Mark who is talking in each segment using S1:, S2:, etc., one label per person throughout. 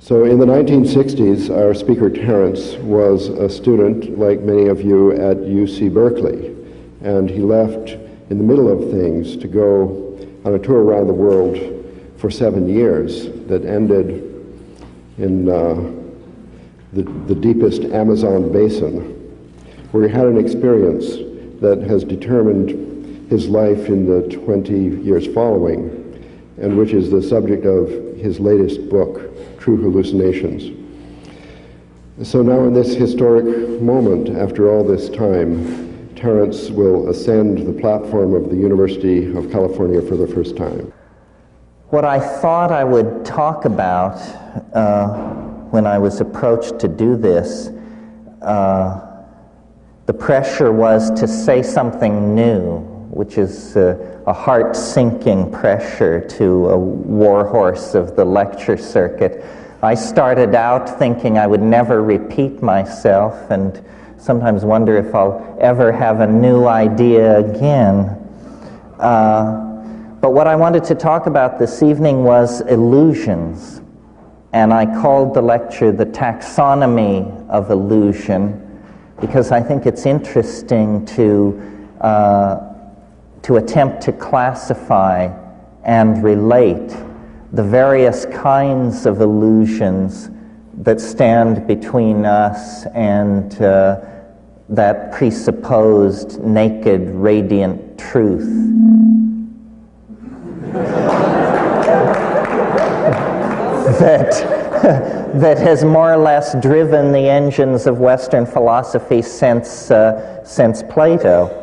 S1: So in the 1960s, our speaker Terence was a student, like many of you, at UC Berkeley. And he left in the middle of things to go on a tour around the world for 7 years that ended in the deepest Amazon basin, where he had an experience that has determined his life in the 20 years following, and which is the subject of his latest book, True Hallucinations. So now in this historic moment, after all this time, Terence will ascend the platform of the University of California for the first time.
S2: What I thought I would talk about when I was approached to do this, the pressure was to say something new, which is a heart-sinking pressure to a warhorse of the lecture circuit. I started out thinking I would never repeat myself and sometimes wonder if I'll ever have a new idea again. But what I wanted to talk about this evening was illusions. And I called the lecture The Taxonomy of Illusion, because I think it's interesting to attempt to classify and relate the various kinds of illusions that stand between us and that presupposed naked, radiant truth. that has more or less driven the engines of Western philosophy since Plato.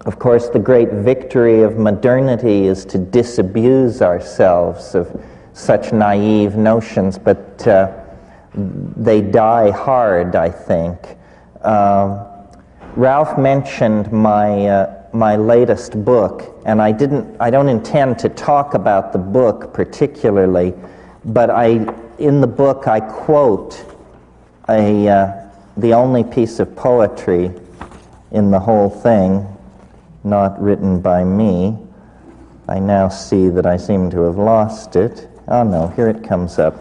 S2: Of course, the great victory of modernity is to disabuse ourselves of such naive notions, but they die hard, I think. Ralph mentioned my latest book, and I don't intend to talk about the book particularly, but in the book I quote the only piece of poetry in the whole thing, not written by me. I now see that I seem to have lost it. Oh no, here it comes up.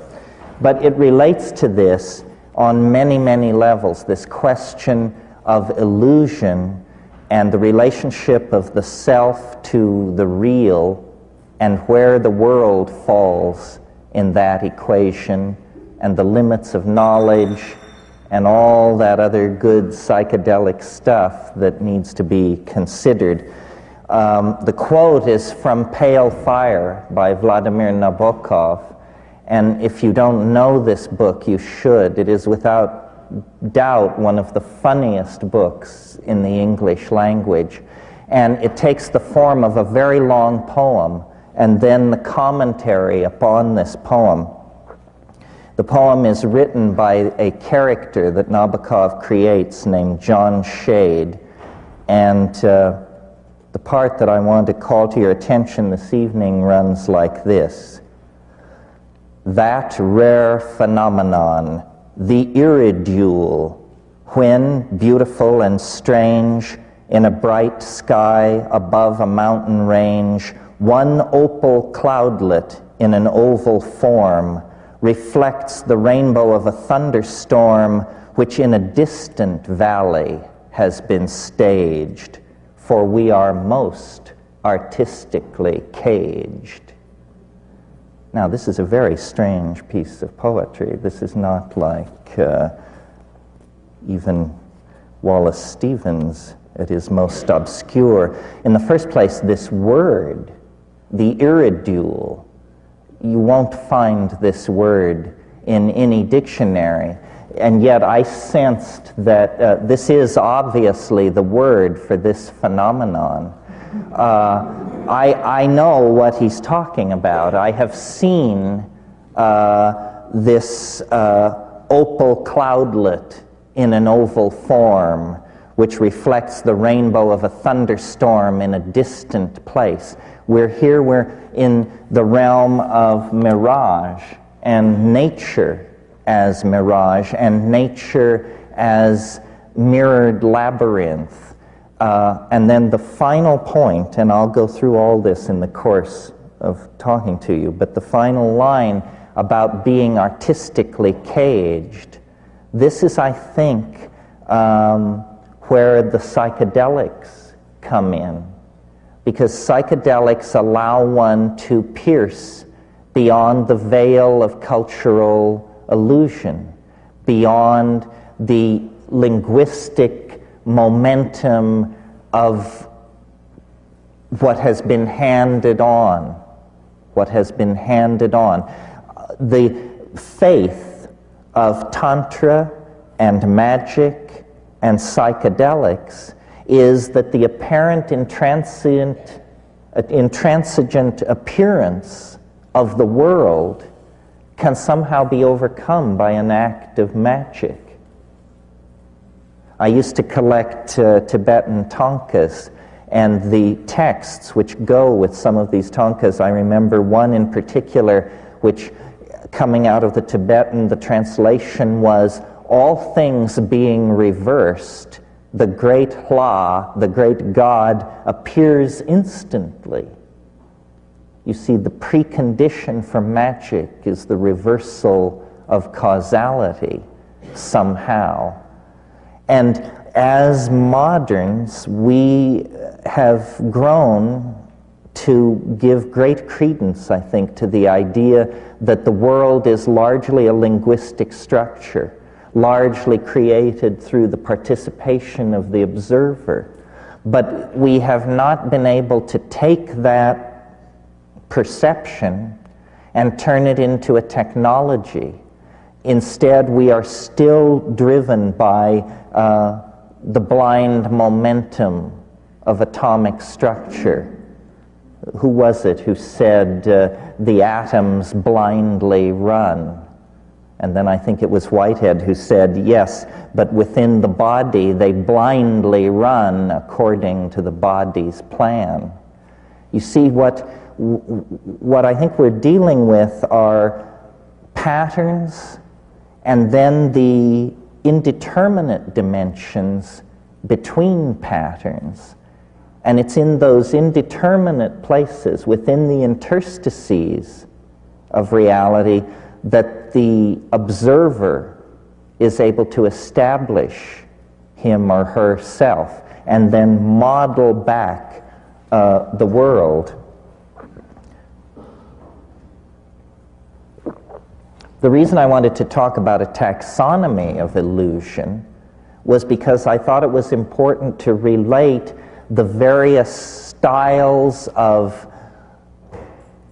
S2: But it relates to this on many, many levels, this question of illusion and the relationship of the self to the real and where the world falls in that equation and the limits of knowledge and all that other good psychedelic stuff that needs to be considered. The quote is from Pale Fire by Vladimir Nabokov, and if you don't know this book, you should. It is without doubt one of the funniest books in the English language, and it takes the form of a very long poem and then the commentary upon this poem. The poem is written by a character that Nabokov creates named John Shade, and the part that I want to call to your attention this evening runs like this. That rare phenomenon, the iridule, when, beautiful and strange, in a bright sky above a mountain range, one opal cloudlet in an oval form reflects the rainbow of a thunderstorm which in a distant valley has been staged, for we are most artistically caged. Now, this is a very strange piece of poetry. This is not like even Wallace Stevens at his most obscure. In the first place, this word, the iridule, you won't find this word in any dictionary, and yet I sensed that this is obviously the word for this phenomenon. I know what he's talking about. I have seen this opal cloudlet in an oval form which reflects the rainbow of a thunderstorm in a distant place. We're in the realm of mirage, and nature as mirage, and nature as mirrored labyrinth. And then the final point, and I'll go through all this in the course of talking to you, but the final line about being artistically caged. This is, I think, where the psychedelics come in, because psychedelics allow one to pierce beyond the veil of cultural illusion, beyond the linguistic momentum of what has been handed on. The faith of Tantra and magic and psychedelics is that the apparent intransigent appearance of the world can somehow be overcome by an act of magic. I used to collect Tibetan thangkas, and the texts which go with some of these thangkas, I remember one in particular which, coming out of the Tibetan, the translation was, "All things being reversed, the great Hla, the great God, appears instantly." You see, the precondition for magic is the reversal of causality somehow. And as moderns, we have grown to give great credence, I think, to the idea that the world is largely a linguistic structure, largely created through the participation of the observer. But we have not been able to take that perception and turn it into a technology. Instead, we are still driven by the blind momentum of atomic structure. Who was it who said the atoms blindly run? And then I think it was Whitehead who said, yes, but within the body they blindly run according to the body's plan. You see, what I think we're dealing with are patterns and then the indeterminate dimensions between patterns. And it's in those indeterminate places, within the interstices of reality, that the observer is able to establish him or herself and then model back the world. The reason I wanted to talk about a taxonomy of illusion was because I thought it was important to relate the various styles of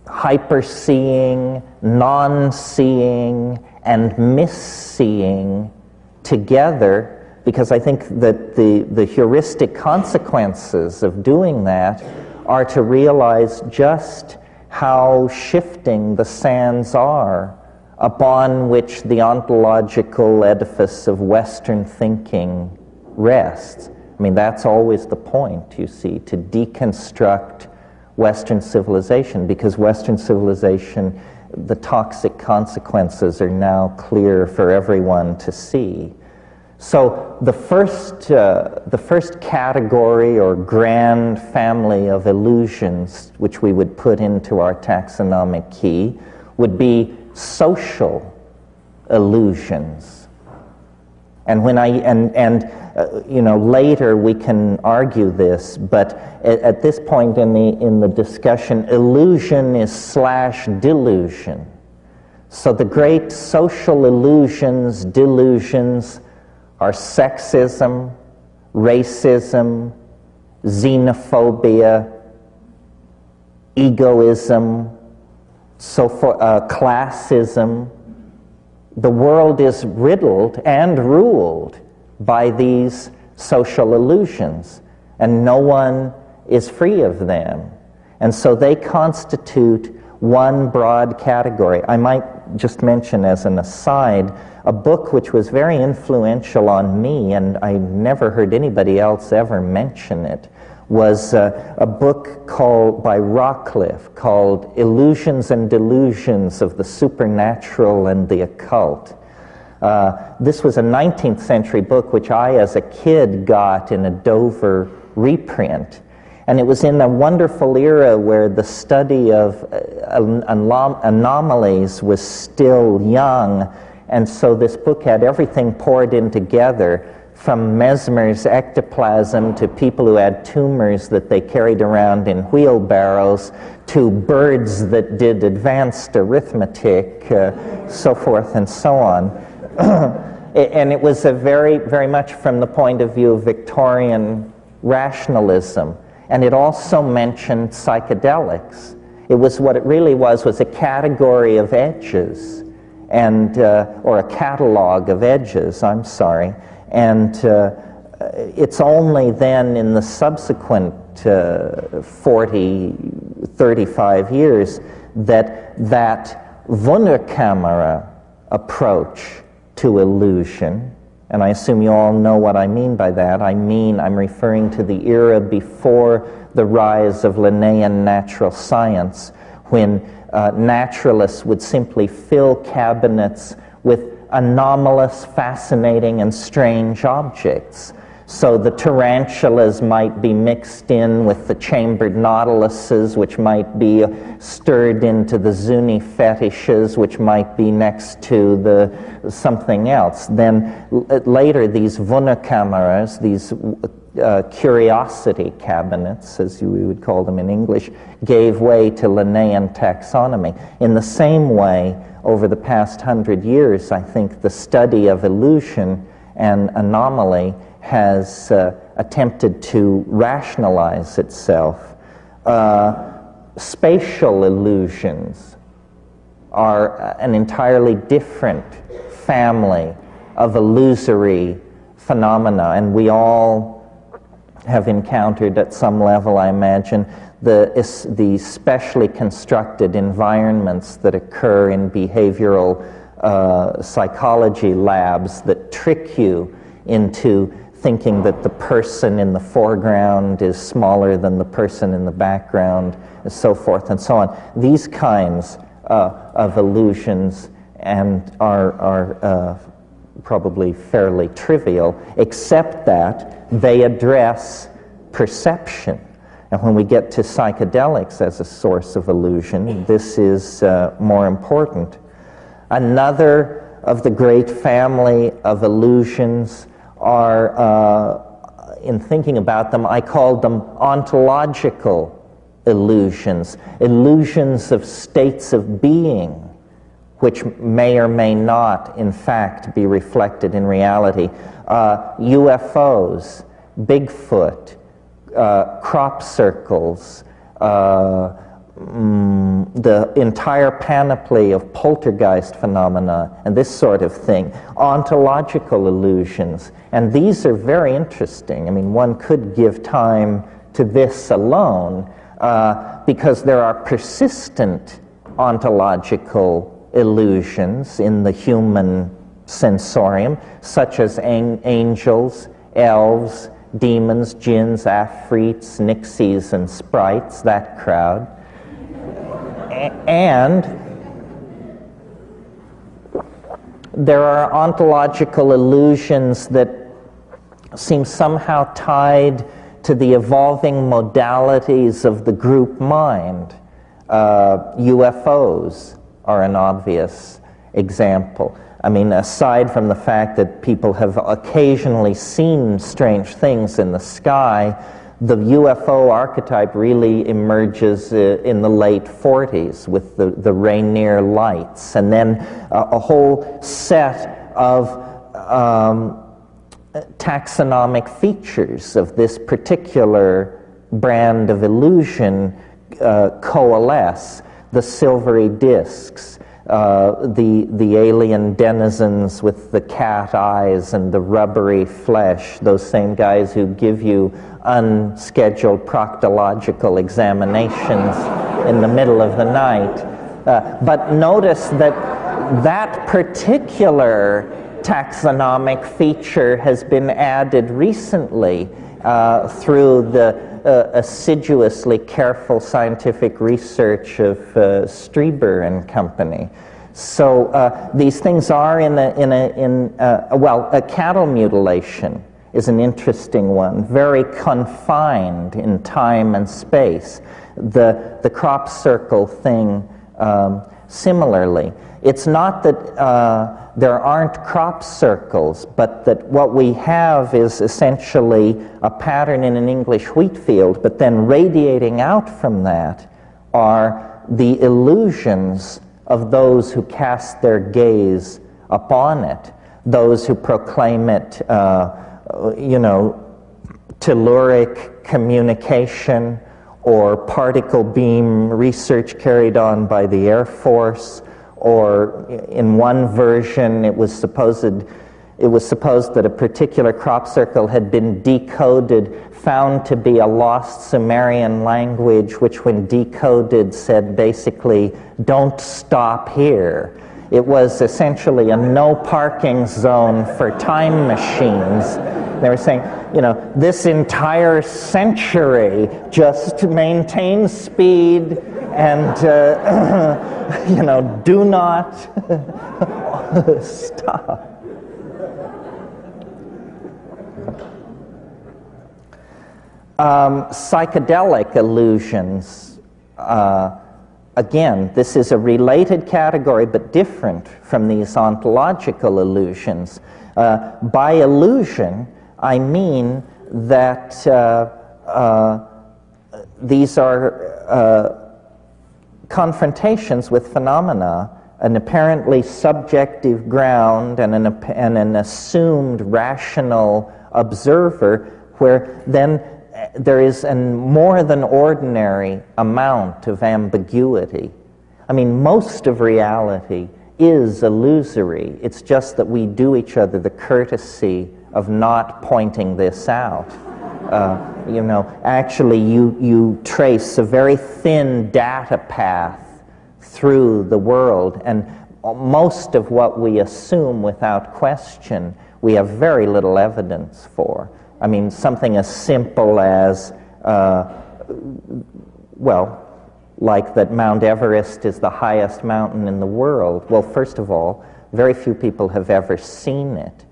S2: hyperseeing, non-seeing, and misseeing together, because I think that the heuristic consequences of doing that are to realize just how shifting the sands are upon which the ontological edifice of Western thinking rests. I mean, that's always the point, you see, to deconstruct Western civilization, because Western civilization, the toxic consequences are now clear for everyone to see. So the first category or grand family of illusions which we would put into our taxonomic key would be social illusions. And when later we can argue this, but at this point in the discussion, illusion is / delusion. So the great social illusions, delusions, are sexism, racism, xenophobia, egoism, classism. The world is riddled and ruled by these social illusions, and no one is free of them. And so they constitute one broad category. I might just mention as an aside, a book which was very influential on me, and I never heard anybody else ever mention it, was a book by Rockcliffe called Illusions and Delusions of the Supernatural and the Occult. This was a 19th century book which I, as a kid, got in a Dover reprint. And it was in a wonderful era where the study of anomalies was still young, and so this book had everything poured in together, from Mesmer's ectoplasm to people who had tumors that they carried around in wheelbarrows, to birds that did advanced arithmetic, so forth and so on. And it was a very much from the point of view of Victorian rationalism. And it also mentioned psychedelics. It was what it really was a category of edges, and or a catalog of edges, I'm sorry. And it's only then in the subsequent 35 years that Wunderkamera approach to illusion, and I assume you all know what I mean by that. I'm referring to the era before the rise of Linnaean natural science, when naturalists would simply fill cabinets with anomalous, fascinating, and strange objects. So the tarantulas might be mixed in with the chambered nautiluses, which might be stirred into the Zuni fetishes, which might be next to the something else. Then later these Wunderkameras, these curiosity cabinets, as we would call them in English, gave way to Linnaean taxonomy. In the same way, over the past 100 years, I think the study of illusion and anomaly has attempted to rationalize itself. Spatial illusions are an entirely different family of illusory phenomena, and we all have encountered at some level, I imagine, the specially constructed environments that occur in behavioral psychology labs that trick you into thinking that the person in the foreground is smaller than the person in the background, and so forth and so on. These kinds of illusions are probably fairly trivial, except that they address perception. And when we get to psychedelics as a source of illusion, this is more important. Another of the great family of illusions are, in thinking about them, I called them ontological illusions, illusions of states of being, which may or may not, in fact, be reflected in reality. UFOs, Bigfoot, crop circles, the entire panoply of poltergeist phenomena, and this sort of thing, ontological illusions. And these are very interesting. I mean, one could give time to this alone, because there are persistent ontological illusions in the human sensorium, such as angels, elves, demons, jinns, afrits, nixies, and sprites, that crowd. And there are ontological illusions that seem somehow tied to the evolving modalities of the group mind. UFOs are an obvious example. I mean, aside from the fact that people have occasionally seen strange things in the sky, the UFO archetype really emerges in the late 40s with the Rainier lights, and then a whole set of taxonomic features of this particular brand of illusion coalesce. The silvery discs, the alien denizens with the cat eyes and the rubbery flesh, those same guys who give you unscheduled proctological examinations in the middle of the night. But notice that that particular taxonomic feature has been added recently through the assiduously careful scientific research of Strieber and company. So these things are a cattle mutilation is an interesting one, very confined in time and space. The crop circle thing similarly. It's not that there aren't crop circles, but that what we have is essentially a pattern in an English wheat field, but then radiating out from that are the illusions of those who cast their gaze upon it, those who proclaim it, telluric communication or particle beam research carried on by the Air Force, or in one version it was supposed that a particular crop circle had been decoded, found to be a lost Sumerian language, which when decoded said basically, "Don't stop here." It was essentially a no parking zone for time machines. They were saying, this entire century just maintain speed and, do not stop. Psychedelic illusions. Again, this is a related category, but different from these ontological illusions. By illusion, I mean that these are confrontations with phenomena, an apparently subjective ground and an assumed rational observer, where then there is a more than ordinary amount of ambiguity. I mean, most of reality is illusory. It's just that we do each other the courtesy of not pointing this out. Actually you trace a very thin data path through the world, and most of what we assume without question, we have very little evidence for. I mean, something as simple as, like that Mount Everest is the highest mountain in the world. Well, first of all, very few people have ever seen it.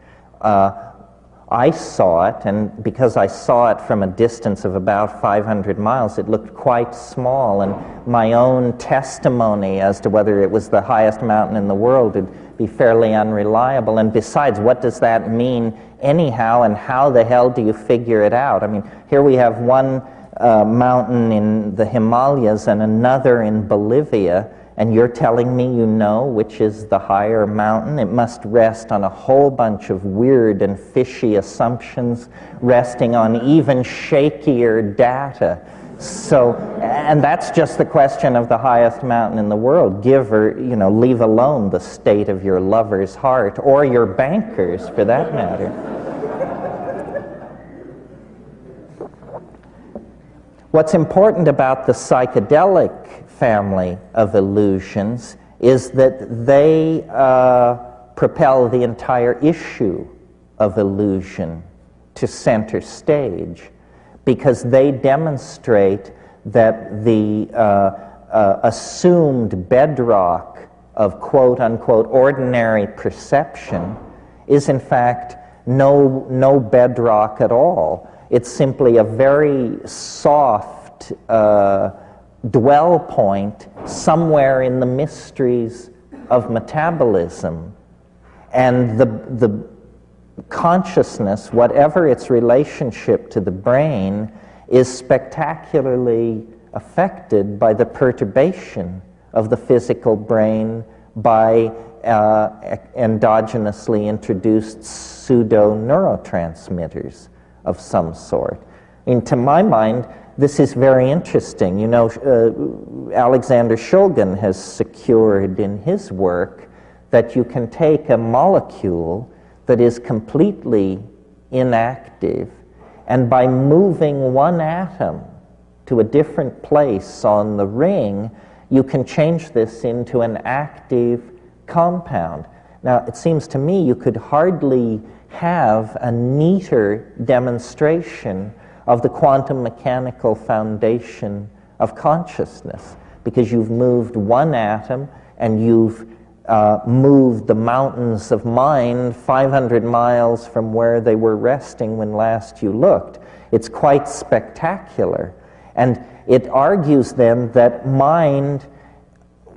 S2: I saw it, and because I saw it from a distance of about 500 miles, it looked quite small, and my own testimony as to whether it was the highest mountain in the world would be fairly unreliable. And besides, what does that mean anyhow, and how the hell do you figure it out? I mean, here we have one mountain in the Himalayas and another in Bolivia, and you're telling me you know which is the higher mountain? It must rest on a whole bunch of weird and fishy assumptions, resting on even shakier data. So, and that's just the question of the highest mountain in the world. Give or, leave alone the state of your lover's heart, or your banker's for that matter. What's important about the psychedelic family of illusions is that they propel the entire issue of illusion to center stage, because they demonstrate that the assumed bedrock of quote-unquote ordinary perception is in fact no bedrock at all. It's simply a very soft dwell point somewhere in the mysteries of metabolism. And the consciousness, whatever its relationship to the brain, is spectacularly affected by the perturbation of the physical brain by endogenously introduced pseudo-neurotransmitters of some sort. And to my mind, this is very interesting. Alexander Shulgin has secured in his work that you can take a molecule that is completely inactive, and by moving one atom to a different place on the ring, you can change this into an active compound. Now, it seems to me you could hardly have a neater demonstration of the quantum mechanical foundation of consciousness, because you've moved one atom and you've moved the mountains of mind 500 miles from where they were resting when last you looked. It's quite spectacular. And it argues then that mind,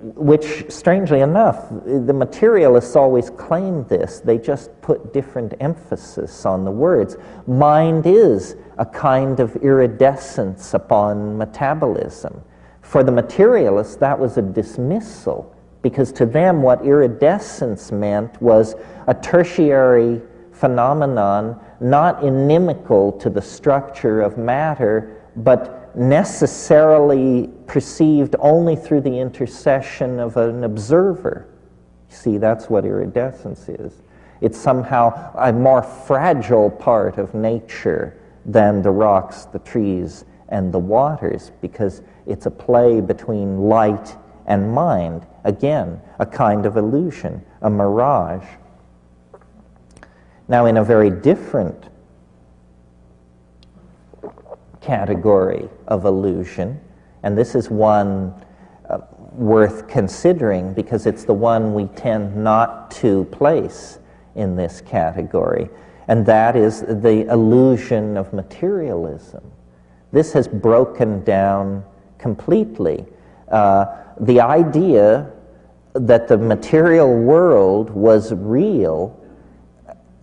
S2: which, strangely enough, the materialists always claimed this. They just put different emphasis on the words. Mind is a kind of iridescence upon metabolism. For the materialists, that was a dismissal, because to them what iridescence meant was a tertiary phenomenon, not inimical to the structure of matter, but necessarily perceived only through the intercession of an observer. See, that's what iridescence is. It's somehow a more fragile part of nature than the rocks, the trees, and the waters, because it's a play between light and mind. Again, a kind of illusion, a mirage. Now, in a very different category of illusion, and this is one worth considering because it's the one we tend not to place in this category, and that is the illusion of materialism. This has broken down completely. The idea that the material world was real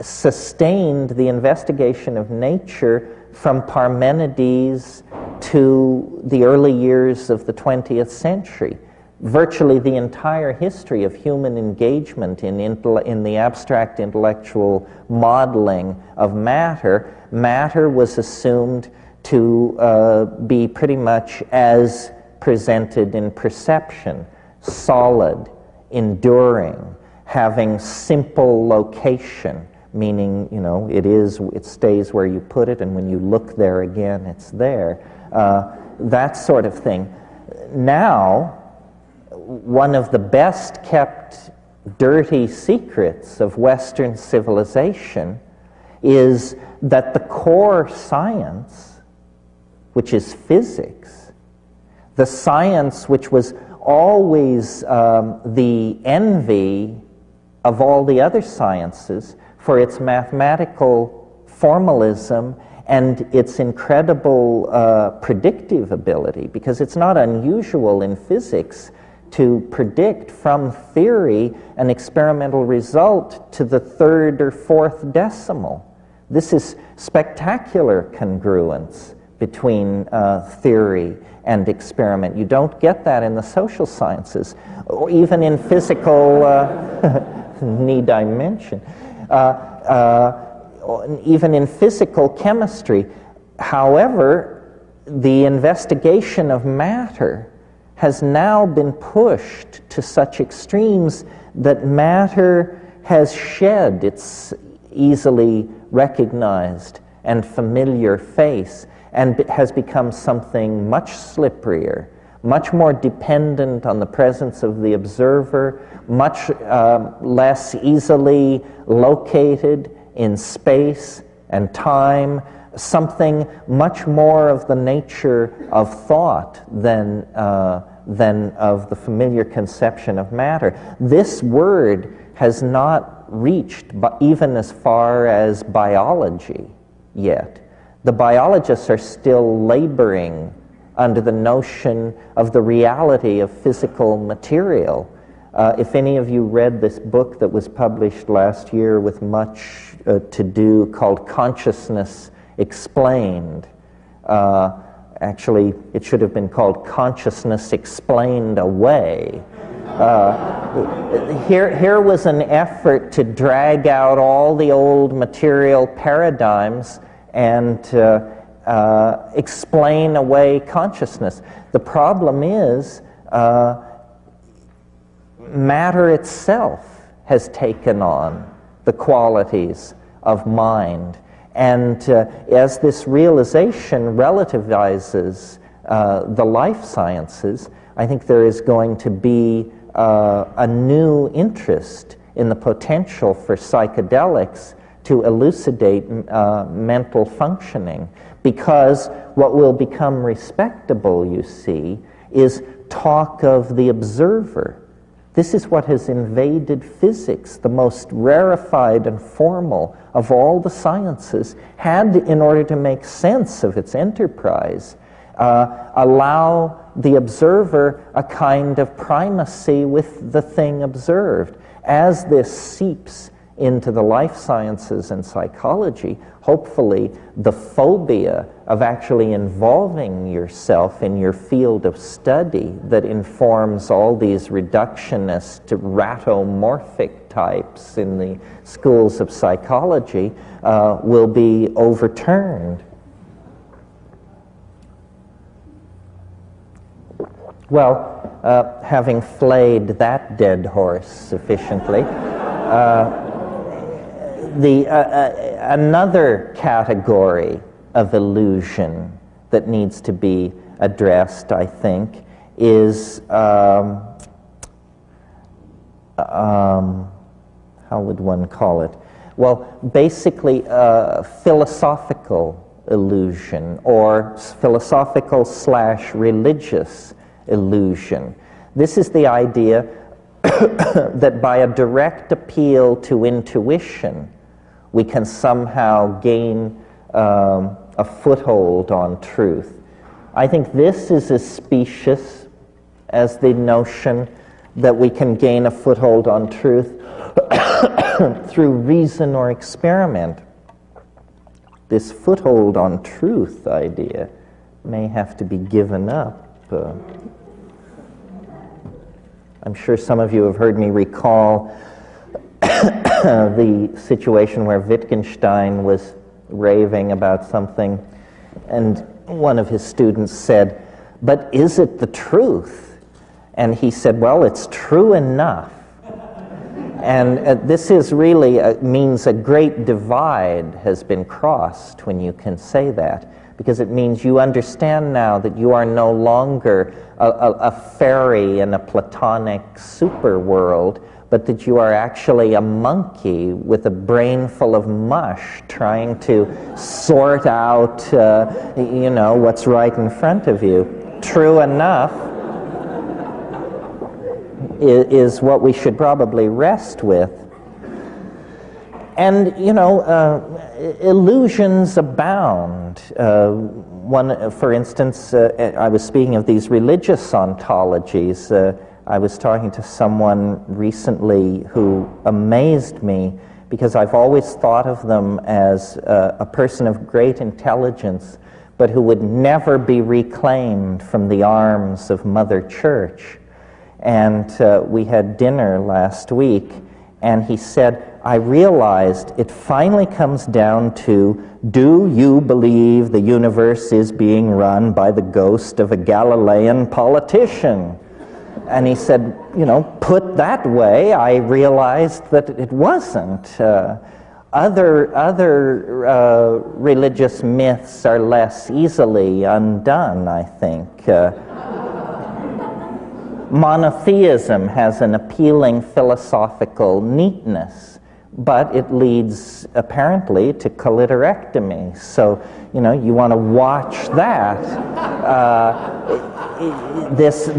S2: sustained the investigation of nature from Parmenides to the early years of the 20th century. Virtually the entire history of human engagement in the abstract intellectual modeling of matter, matter was assumed to be pretty much as presented in perception, solid, enduring, having simple location, meaning, you know, it stays where you put it, and when you look there again, it's there. That sort of thing. Now, one of the best kept dirty secrets of Western civilization is that the core science, which is physics, the science which was always the envy of all the other sciences for its mathematical formalism and its incredible predictive ability, because it's not unusual in physics to predict from theory an experimental result to the third or fourth decimal. This is spectacular congruence between theory and experiment. You don't get that in the social sciences, or even in physical, need I mention, even in physical chemistry. However, the investigation of matter has now been pushed to such extremes that matter has shed its easily recognized and familiar face and has become something much slipperier, much more dependent on the presence of the observer, much less easily located in space and time, something much more of the nature of thought than of the familiar conception of matter. This word has not reached even as far as biology yet. The biologists are still laboring under the notion of the reality of physical material. If any of you read this book that was published last year with much to do called Consciousness Explained, actually it should have been called Consciousness Explained Away. Here was an effort to drag out all the old material paradigms and explain away consciousness. The problem is matter itself has taken on the qualities of mind. And as this realization relativizes the life sciences, I think there is going to be a new interest in the potential for psychedelics to elucidate mental functioning, because what will become respectable, you see, is talk of the observer. This is what has invaded physics, the most rarefied and formal of all the sciences, had, in order to make sense of its enterprise, allow the observer a kind of primacy with the thing observed. As this seeps into the life sciences and psychology, hopefully the phobia of actually involving yourself in your field of study that informs all these reductionist, ratomorphic types in the schools of psychology will be overturned. Well, having flayed that dead horse sufficiently, another category of illusion that needs to be addressed, I think, is how would one call it? Well, basically philosophical illusion, or philosophical/religious illusion. This is the idea that by a direct appeal to intuition, we can somehow gain a foothold on truth. I think this is as specious as the notion that we can gain a foothold on truth through reason or experiment. This foothold on truth idea may have to be given up. I'm sure some of you have heard me recall the situation where Wittgenstein was raving about something, and one of his students said, "But is it the truth?" And he said, "Well, it's true enough." And this is really means a great divide has been crossed when you can say that, because it means you understand now that you are no longer a fairy in a Platonic super world, but that you are actually a monkey with a brain full of mush trying to sort out, what's right in front of you. True enough is what we should probably rest with. And, illusions abound. For instance, I was speaking of these religious ontologies. I was talking to someone recently who amazed me because I've always thought of them as a person of great intelligence, but who would never be reclaimed from the arms of Mother Church. And we had dinner last week, and he said, "I realized it finally comes down to, do you believe the universe is being run by the ghost of a Galilean politician?" And he said, put that way, I realized that it wasn't. Other religious myths are less easily undone, I think. Monotheism has an appealing philosophical neatness, but it leads apparently to clitorectomy. So, you want to watch that. This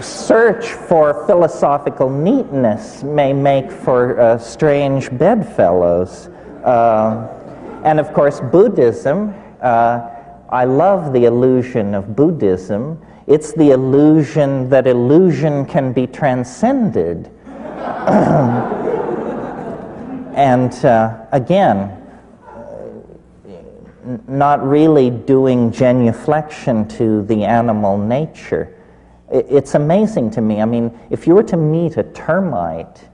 S2: search for philosophical neatness may make for strange bedfellows. And of course, Buddhism, I love the illusion of Buddhism. It's the illusion that illusion can be transcended. And again, not really doing genuflection to the animal nature. It's amazing to me. I mean, if you were to meet a termite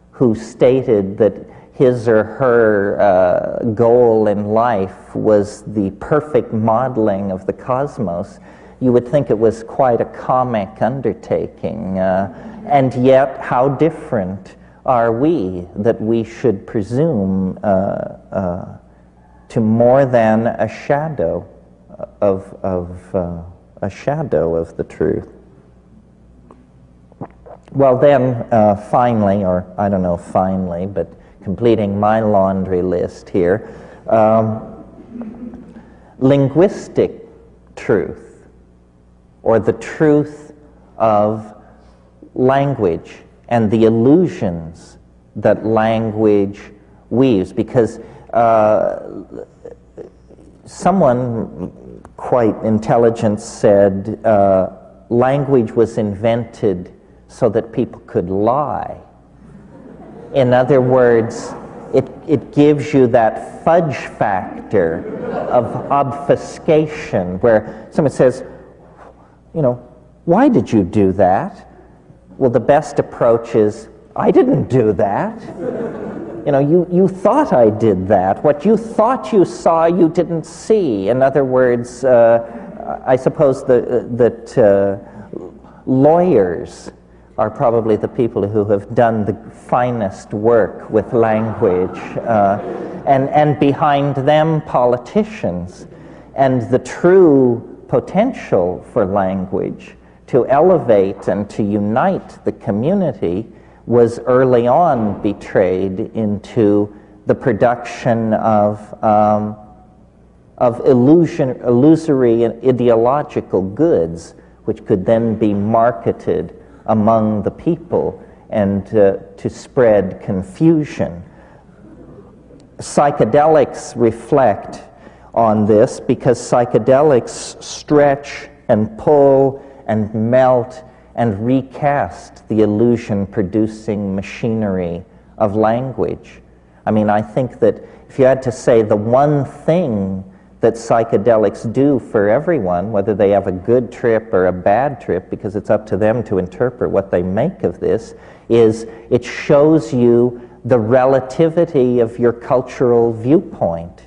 S2: who stated that his or her goal in life was the perfect modeling of the cosmos, you would think it was quite a comic undertaking. And yet, how different are we that we should presume to more than a shadow of the truth? Well, then, finally, or I don't know finally, but completing my laundry list here, linguistic truth, or the truth of language and the illusions that language weaves. Because someone quite intelligent, said language was invented so that people could lie. In other words, it gives you that fudge factor of obfuscation, where someone says, you know, why did you do that? Well, the best approach is, I didn't do that. You know, you thought I did that. What you thought you saw, you didn't see. In other words, I suppose that lawyers are probably the people who have done the finest work with language, and behind them, politicians. And the true potential for language to elevate and to unite the community was early on betrayed into the production of illusory and ideological goods, which could then be marketed among the people and to spread confusion. Psychedelics reflect on this because psychedelics stretch and pull and melt and recast the illusion-producing machinery of language. I mean, I think that if you had to say the one thing that psychedelics do for everyone, whether they have a good trip or a bad trip, because it's up to them to interpret what they make of this, is it shows you the relativity of your cultural viewpoint.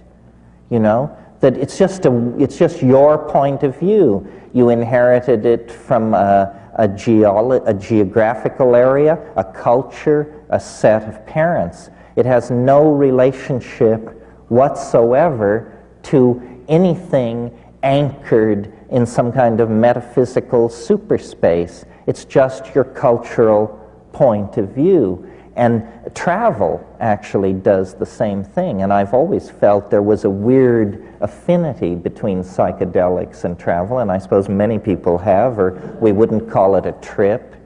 S2: You know, that it's just your point of view. You inherited it from a geographical area, a culture, a set of parents. It has no relationship whatsoever to anything anchored in some kind of metaphysical superspace. It's just your cultural point of view. And travel actually does the same thing. And I've always felt there was a weird affinity between psychedelics and travel, and I suppose many people have, or we wouldn't call it a trip,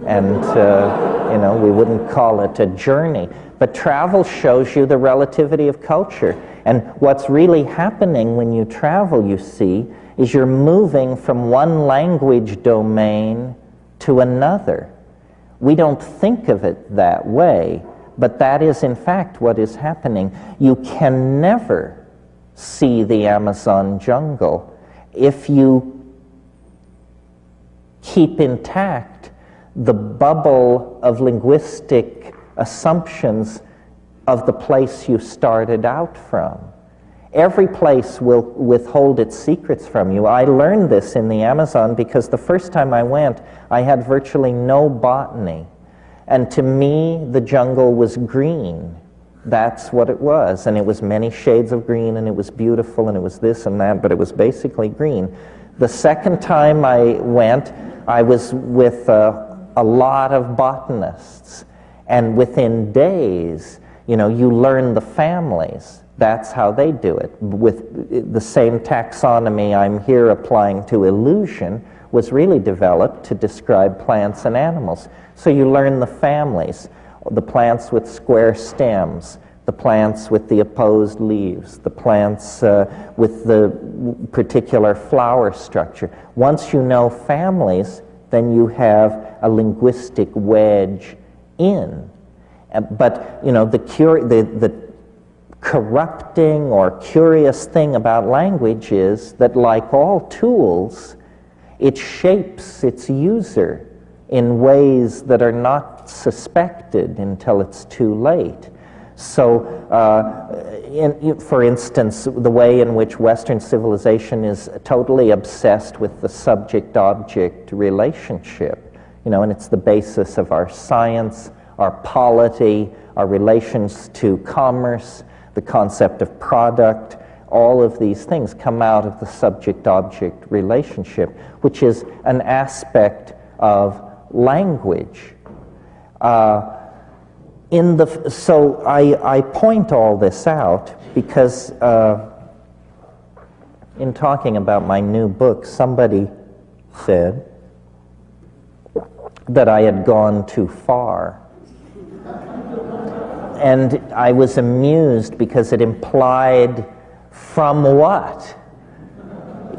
S2: and you know, we wouldn't call it a journey. But travel shows you the relativity of culture. And what's really happening when you travel, you see, is you're moving from one language domain to another. We don't think of it that way, but that is in fact what is happening. You can never see the Amazon jungle if you keep intact the bubble of linguistic assumptions of the place you started out from. Every place will withhold its secrets from you. I learned this in the Amazon because the first time I went, I had virtually no botany. And to me, the jungle was green. That's what it was. And it was many shades of green, and it was beautiful, and it was this and that, but it was basically green. The second time I went, I was with a lot of botanists. And within days, you know, you learn the families. That's how they do it. With the same taxonomy I'm here applying to illusion was really developed to describe plants and animals. So you learn the families, the plants with square stems, the plants with the opposed leaves, the plants with the particular flower structure. Once you know families, then you have a linguistic wedge in. But, you know, the corrupting or curious thing about language is that, like all tools, it shapes its user in ways that are not suspected until it's too late. So, for instance, the way in which Western civilization is totally obsessed with the subject-object relationship, you know, and it's the basis of our science, our polity, our relations to commerce, the concept of product. All of these things come out of the subject-object relationship, which is an aspect of language. So I point all this out because in talking about my new book, somebody said that I had gone too far. And I was amused because it implied, from what?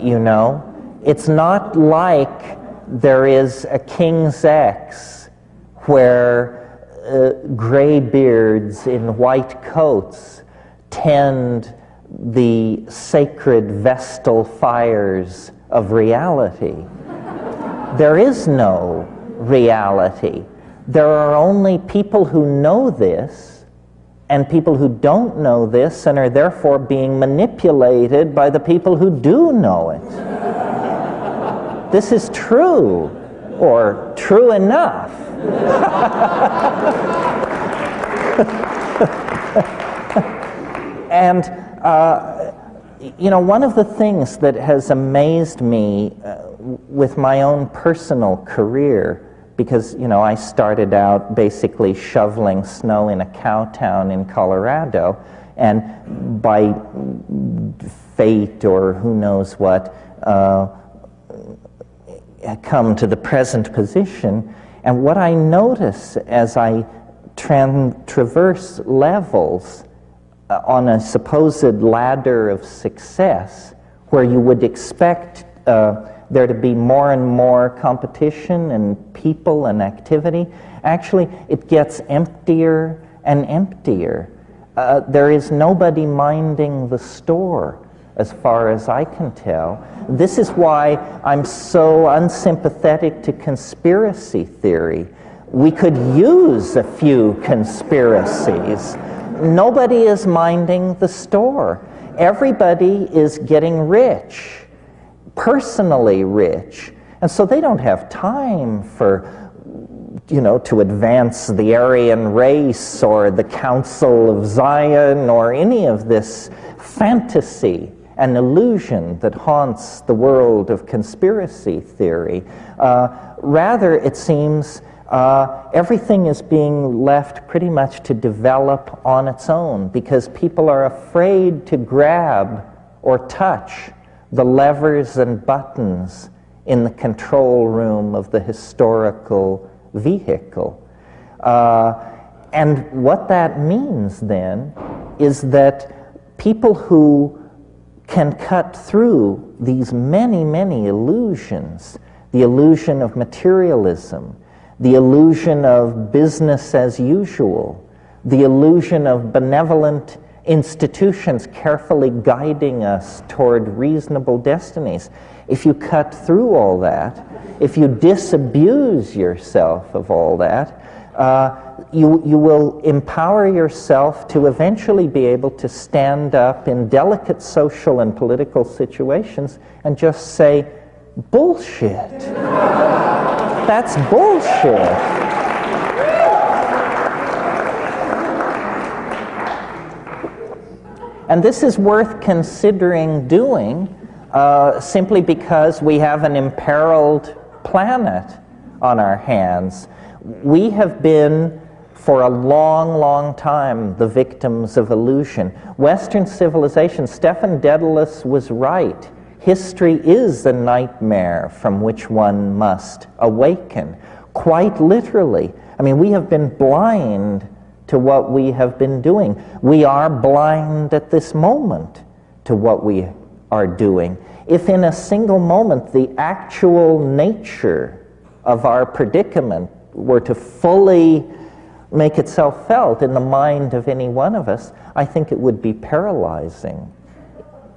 S2: you know. It's not like there is a King's X where graybeards in white coats tend the sacred vestal fires of reality. There is no reality. There are only people who know this and people who don't know this and are therefore being manipulated by the people who do know it. This is true, or true enough. And, you know, one of the things that has amazed me with my own personal career, because, you know, I started out basically shoveling snow in a cow town in Colorado, and by fate or who knows what, come to the present position. And what I notice as I traverse levels on a supposed ladder of success, where you would expect there to be more and more competition and people and activity, actually it gets emptier and emptier. There is nobody minding the store, as far as I can tell. This is why I'm so unsympathetic to conspiracy theory. We could use a few conspiracies. Nobody is minding the store. Everybody is getting rich, personally rich, and so they don't have time for, you know, to advance the Aryan race or the Council of Zion or any of this fantasy and illusion that haunts the world of conspiracy theory. Rather, it seems everything is being left pretty much to develop on its own, because people are afraid to grab or touch the levers and buttons in the control room of the historical vehicle. And what that means then is that people who can cut through these many, many illusions, the illusion of materialism, the illusion of business as usual, the illusion of benevolent institutions carefully guiding us toward reasonable destinies. If you cut through all that, if you disabuse yourself of all that, you will empower yourself to eventually be able to stand up in delicate social and political situations and just say, bullshit. That's bullshit. And this is worth considering doing simply because we have an imperiled planet on our hands. We have been, for a long, long time, the victims of illusion. Western civilization, Stefan Dedalus was right. History is a nightmare from which one must awaken, quite literally. I mean, we have been blind to what we have been doing. We are blind at this moment to what we are doing. If in a single moment the actual nature of our predicament were to fully make itself felt in the mind of any one of us, I think it would be paralyzing.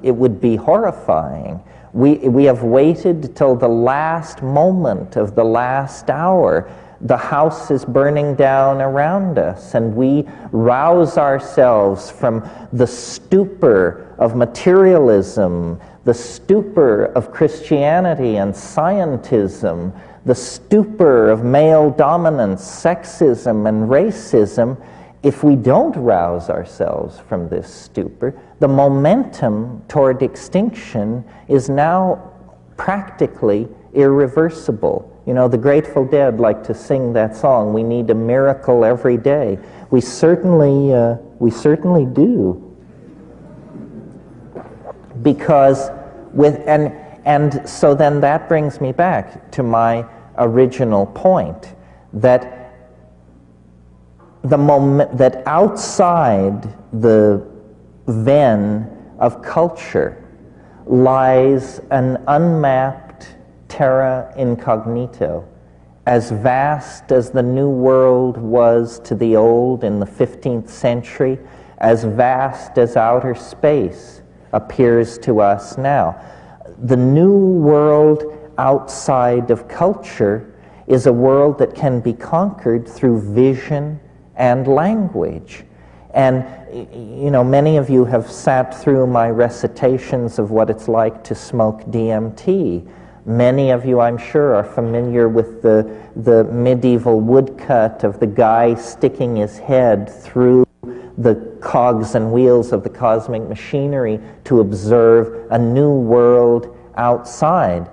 S2: It would be horrifying. We have waited till the last moment of the last hour. The house is burning down around us, and we rouse ourselves from the stupor of materialism, the stupor of Christianity and scientism, the stupor of male dominance, sexism, and racism. If we don't rouse ourselves from this stupor, the momentum toward extinction is now practically irreversible. You know, the Grateful Dead like to sing that song, "We need a miracle every day." We certainly do. Because and so then that brings me back to my original point, that the moment that outside the ven of culture lies an unmapped terra incognito, as vast as the New World was to the Old in the 15th century, as vast as outer space appears to us now. The New World outside of culture is a world that can be conquered through vision and language. And, you know, many of you have sat through my recitations of what it's like to smoke DMT. Many of you, I'm sure, are familiar with the medieval woodcut of the guy sticking his head through the cogs and wheels of the cosmic machinery to observe a new world outside.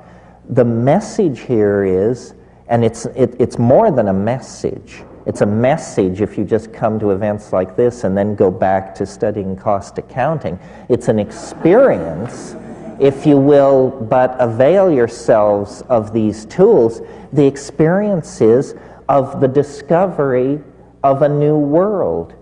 S2: The message here is, and it's more than a message. It's a message if you just come to events like this and then go back to studying cost accounting. It's an experience, if you will, but avail yourselves of these tools. The experience is of the discovery of a new world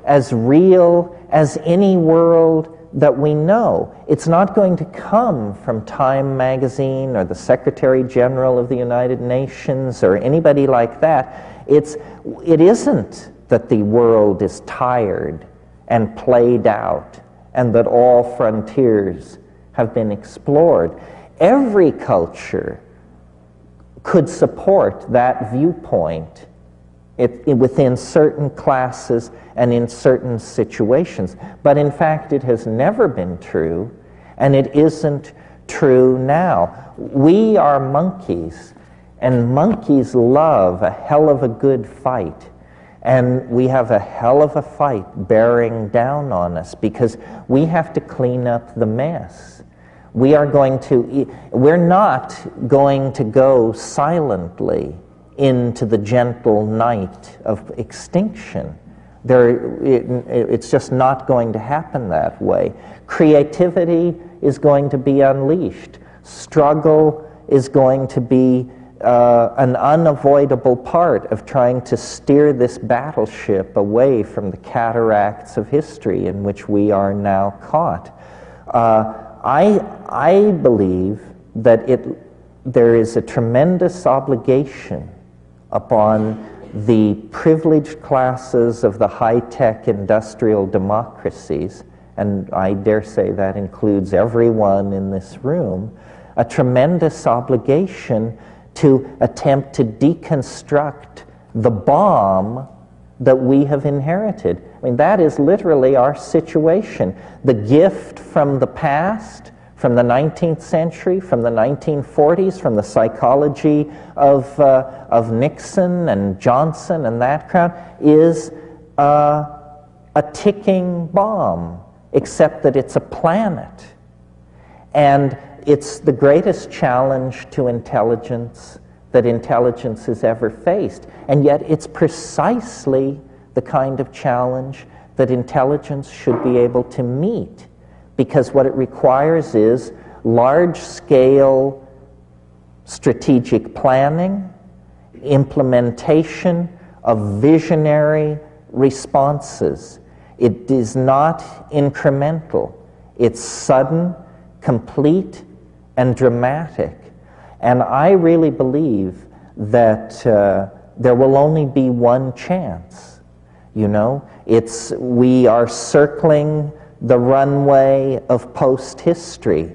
S2: as real as any world that we know. It's not going to come from Time magazine or the Secretary General of the United Nations or anybody like that. It isn't that the world is tired and played out and that all frontiers have been explored. Every culture could support that viewpoint within certain classes and in certain situations. But in fact, it has never been true, and it isn't true now. We are monkeys, and monkeys love a hell of a good fight. And we have a hell of a fight bearing down on us because we have to clean up the mess. We're not going to go silently into the gentle night of extinction. It's just not going to happen that way. Creativity is going to be unleashed. Struggle is going to be an unavoidable part of trying to steer this battleship away from the cataracts of history in which we are now caught. I believe that there is a tremendous obligation upon the privileged classes of the high-tech industrial democracies, and I dare say that includes everyone in this room, a tremendous obligation to attempt to deconstruct the bomb that we have inherited. I mean, that is literally our situation. The gift from the past, from the 19th century, from the 1940s, from the psychology of Nixon and Johnson and that crowd, is a ticking bomb, except that it's a planet. And it's the greatest challenge to intelligence that intelligence has ever faced. And yet it's precisely the kind of challenge that intelligence should be able to meet, because what it requires is large-scale strategic planning, implementation of visionary responses. It is not incremental. It's sudden, complete, and dramatic. And I really believe that there will only be one chance. You know, we are circling the runway of post-history,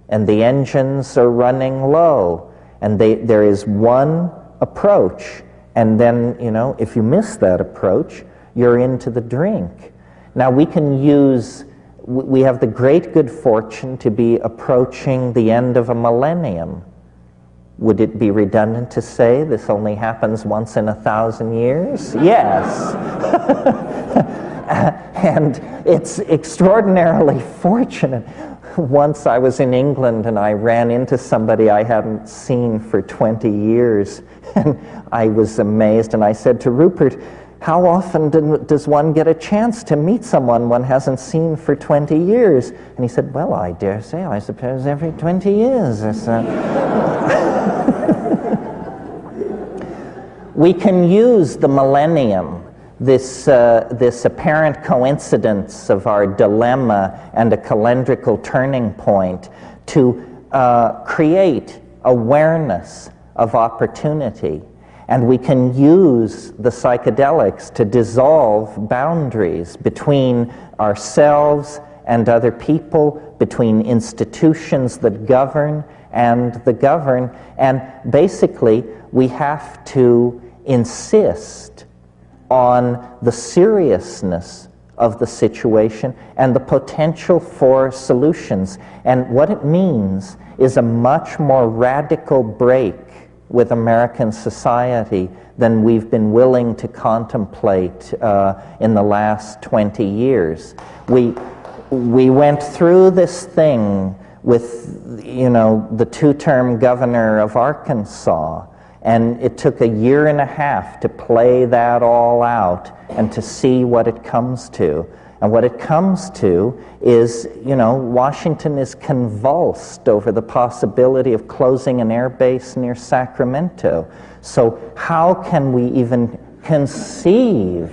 S2: and the engines are running low, and there is one approach, and then, you know, if you miss that approach, you're into the drink. Now, we have the great good fortune to be approaching the end of a millennium. Would it be redundant to say this only happens once in 1,000 years? Yes. And it's extraordinarily fortunate. Once I was in England and I ran into somebody I hadn't seen for 20 years, and I was amazed, and I said to Rupert, how often does one get a chance to meet someone one hasn't seen for 20 years? And he said, well, I dare say, I suppose every 20 years or so. We can use the millennium this apparent coincidence of our dilemma and a calendrical turning point to create awareness of opportunity. And we can use the psychedelics to dissolve boundaries between ourselves and other people, between institutions that govern and the governed. And basically, we have to insist on the seriousness of the situation and the potential for solutions. And what it means is a much more radical break with American society than we've been willing to contemplate in the last 20 years. We went through this thing with, you know, the two-term governor of Arkansas, and it took 1.5 years to play that all out and to see what it comes to. And what it comes to is, you know, Washington is convulsed over the possibility of closing an air base near Sacramento. So how can we even conceive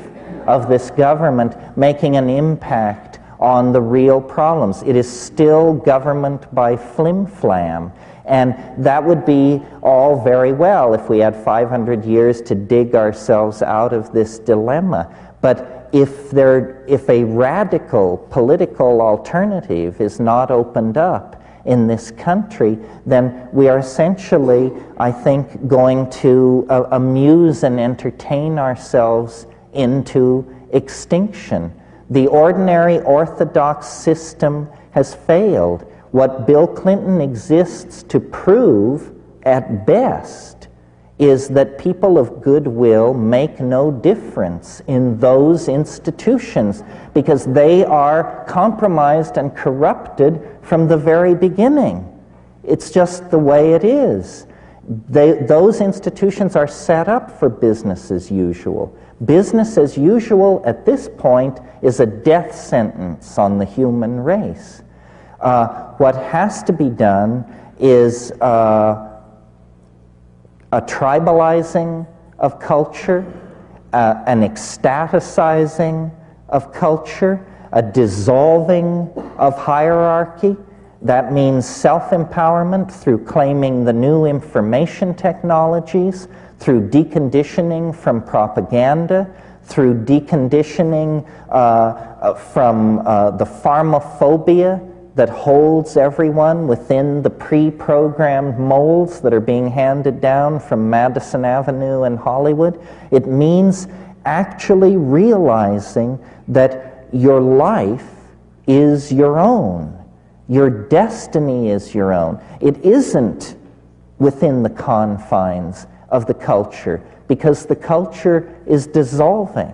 S2: of this government making an impact on the real problems? It is still government by flim-flam. And that would be all very well if we had 500 years to dig ourselves out of this dilemma. But if a radical political alternative is not opened up in this country, then we are essentially, I think, going to amuse and entertain ourselves into extinction. The ordinary orthodox system has failed. What Bill Clinton exists to prove, at best, is that people of goodwill make no difference in those institutions because they are compromised and corrupted from the very beginning. It's just the way it is. Those institutions are set up for business as usual. Business as usual at this point is a death sentence on the human race. What has to be done is a tribalizing of culture, an ecstaticizing of culture, a dissolving of hierarchy. That means self-empowerment through claiming the new information technologies, through deconditioning from propaganda, through deconditioning from the pharmaphobia that holds everyone within the pre-programmed molds that are being handed down from Madison Avenue and Hollywood. It means actually realizing that your life is your own. Your destiny is your own. It isn't within the confines of the culture because the culture is dissolving.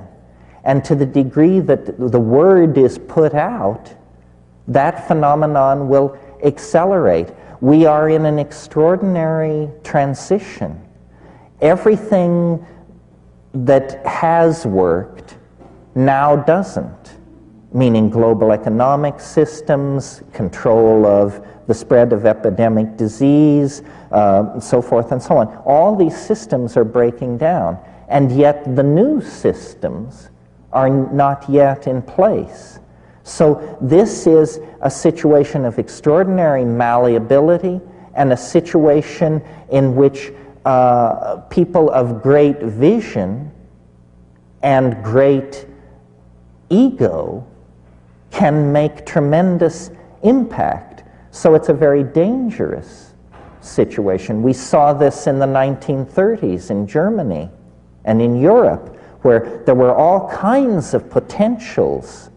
S2: And to the degree that the word is put out, that phenomenon will accelerate. We are in an extraordinary transition. Everything that has worked now doesn't, meaning global economic systems, control of the spread of epidemic disease, so forth and so on. All these systems are breaking down, and yet the new systems are not yet in place. So this is a situation of extraordinary malleability and a situation in which people of great vision and great ego can make tremendous impact. So it's a very dangerous situation. We saw this in the 1930s in Germany and in Europe, where there were all kinds of potentials,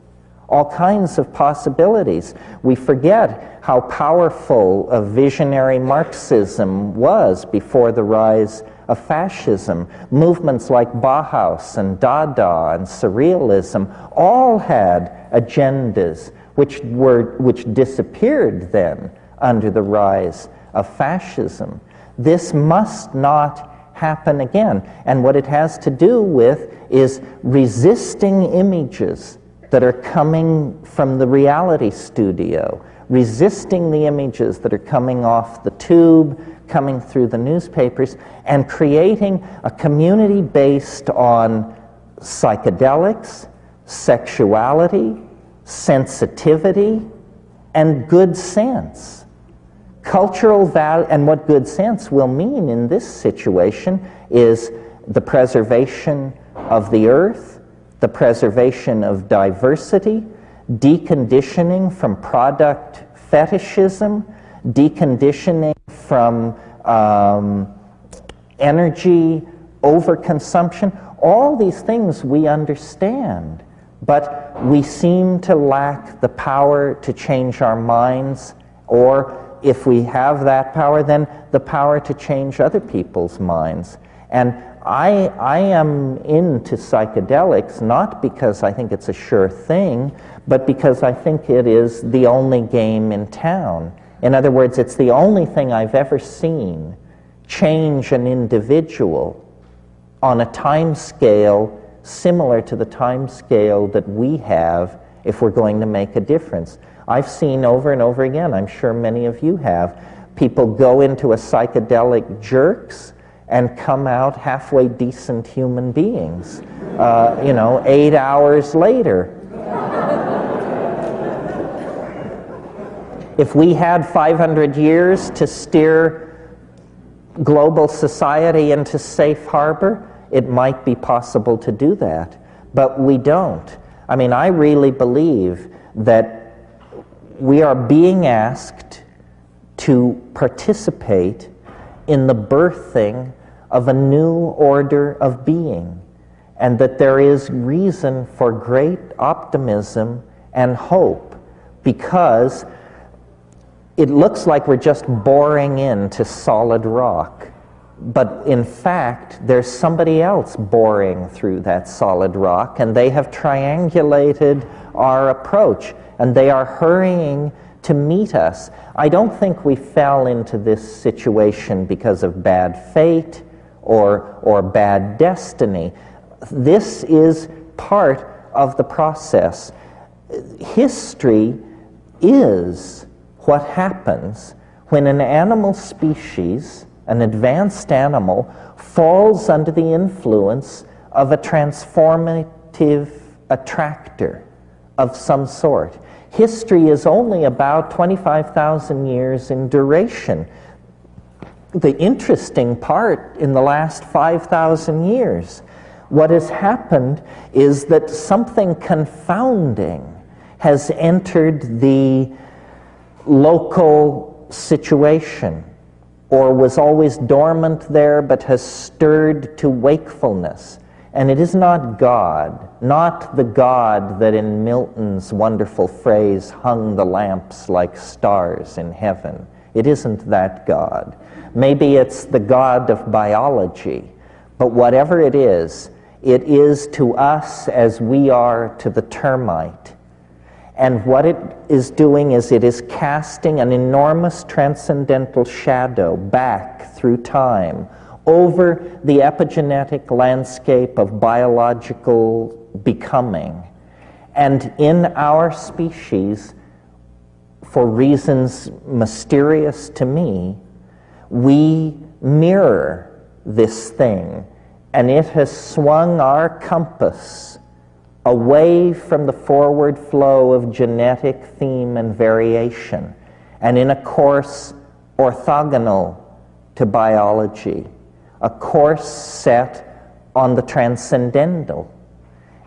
S2: all kinds of possibilities. We forget how powerful a visionary Marxism was before the rise of fascism. Movements like Bauhaus and Dada and Surrealism all had agendas which disappeared then under the rise of fascism. This must not happen again. And what it has to do with is resisting images that are coming from the reality studio, resisting the images that are coming off the tube, coming through the newspapers, and creating a community based on psychedelics, sexuality, sensitivity, and good sense. Cultural value, and what good sense will mean in this situation is the preservation of the earth, the preservation of diversity, deconditioning from product fetishism, deconditioning from energy overconsumption. All these things we understand, but we seem to lack the power to change our minds, or if we have that power, then the power to change other people's minds. And I am into psychedelics not because I think it's a sure thing, but because I think it is the only game in town. In other words, it's the only thing I've ever seen change an individual on a time scale similar to the time scale that we have if we're going to make a difference. I've seen over and over again, I'm sure many of you have, people go into a psychedelic jerks and come out halfway decent human beings, 8 hours later. If we had 500 years to steer global society into safe harbor, it might be possible to do that, but we don't. I mean, I really believe that we are being asked to participate in the birthing of a new order of being, and that there is reason for great optimism and hope, because it looks like we're just boring into solid rock, but in fact there's somebody else boring through that solid rock, and they have triangulated our approach, and they are hurrying to meet us. I don't think we fell into this situation because of bad fate or bad destiny. This is part of the process. History is what happens when an animal species, an advanced animal, falls under the influence of a transformative attractor of some sort. History is only about 25,000 years in duration. The interesting part in the last 5,000 years, what has happened is that something confounding has entered the local situation, or was always dormant there but has stirred to wakefulness. And it is not God, not the God that in Milton's wonderful phrase hung the lamps like stars in heaven. It isn't that God. Maybe it's the God of biology, but whatever it is to us as we are to the termite. And what it is doing is it is casting an enormous transcendental shadow back through time over the epigenetic landscape of biological becoming. And in our species, for reasons mysterious to me, we mirror this thing, and it has swung our compass away from the forward flow of genetic theme and variation, and in a course orthogonal to biology, a course set on the transcendental,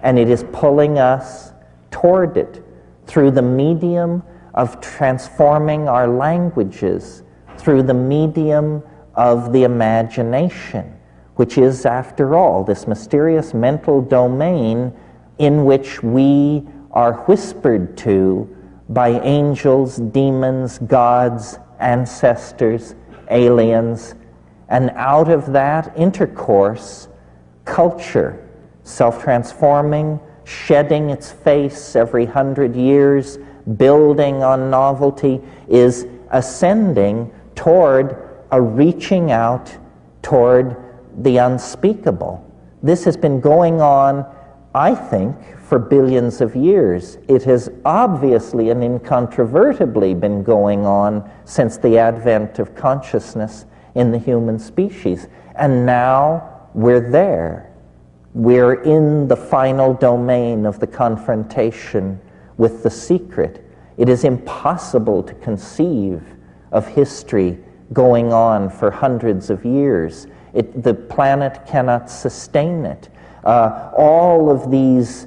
S2: and it is pulling us toward it through the medium of transforming our languages, through the medium of the imagination, which is, after all, this mysterious mental domain in which we are whispered to by angels, demons, gods, ancestors, aliens, and out of that intercourse, culture, self-transforming, shedding its face every 100 years, building on novelty, is ascending toward a reaching out toward the unspeakable. This has been going on, I think, for billions of years. It has obviously and incontrovertibly been going on since the advent of consciousness in the human species. And now we're there. We're in the final domain of the confrontation with the secret. It is impossible to conceive of history going on for hundreds of years. The planet cannot sustain it. All of these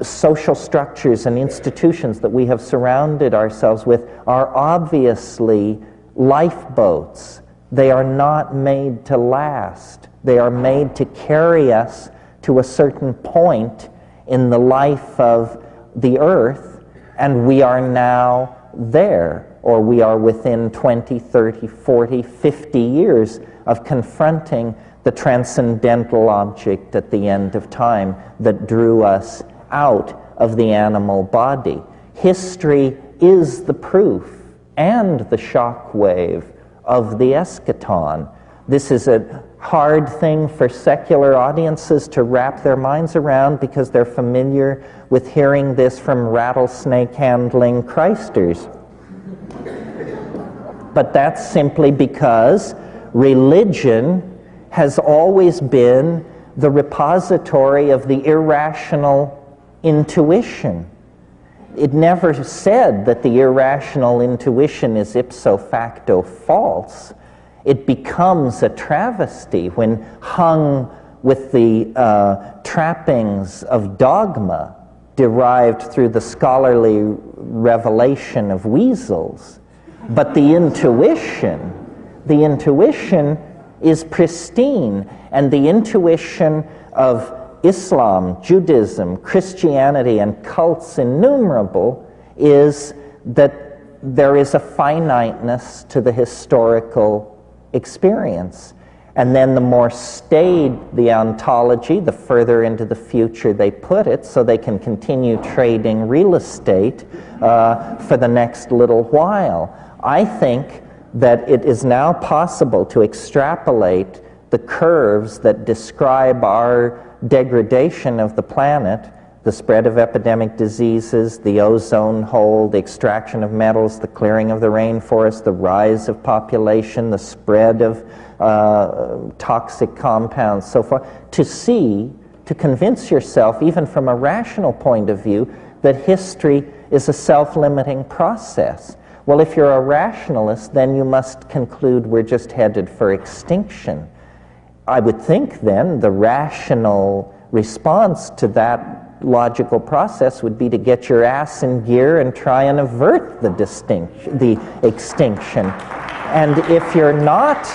S2: social structures and institutions that we have surrounded ourselves with are obviously lifeboats. They are not made to last. They are made to carry us to a certain point in the life of the earth, and we are now there, or we are within 20, 30, 40, 50 years of confronting the transcendental object at the end of time that drew us out of the animal body. History is the proof and the shock wave of the eschaton. This is a hard thing for secular audiences to wrap their minds around because they're familiar with hearing this from rattlesnake-handling Christers. But that's simply because religion has always been the repository of the irrational intuition. It never said that the irrational intuition is ipso facto false. It becomes a travesty when hung with the trappings of dogma derived through the scholarly revelation of weasels. But the intuition is pristine, and the intuition of Islam, Judaism, Christianity, and cults innumerable is that there is a finiteness to the historical experience. And then the more staid the ontology, the further into the future they put it, so they can continue trading real estate for the next little while. I think that it is now possible to extrapolate the curves that describe our degradation of the planet, the spread of epidemic diseases, the ozone hole, the extraction of metals, the clearing of the rainforest, the rise of population, the spread of toxic compounds, so forth, to convince yourself, even from a rational point of view, that history is a self-limiting process. Well, if you're a rationalist, then you must conclude we're just headed for extinction. I would think then the rational response to that logical process would be to get your ass in gear and try and avert the extinction. And if you're not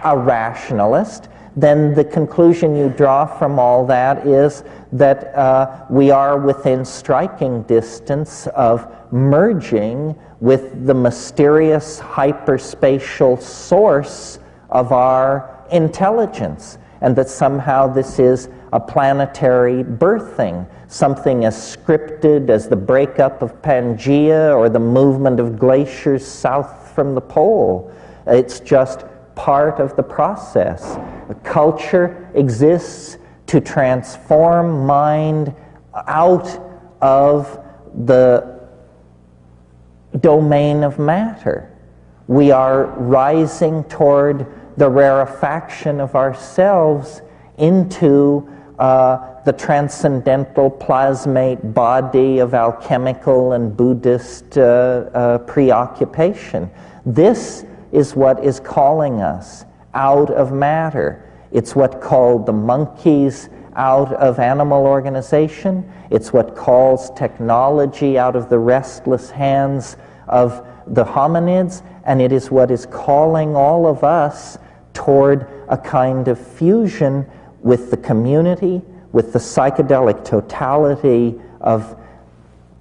S2: a rationalist, then the conclusion you draw from all that is that we are within striking distance of merging with the mysterious hyperspatial source of our intelligence, and that somehow this is a planetary birthing, something as scripted as the breakup of Pangaea or the movement of glaciers south from the pole. It's just part of the process. Culture exists to transform mind out of the domain of matter. We are rising toward the rarefaction of ourselves into the transcendental plasmate body of alchemical and Buddhist preoccupation. This is what is calling us out of matter. It's what called the monkeys out of animal organization. It's what calls technology out of the restless hands of the hominids, and it is what is calling all of us toward a kind of fusion with the community, with the psychedelic totality of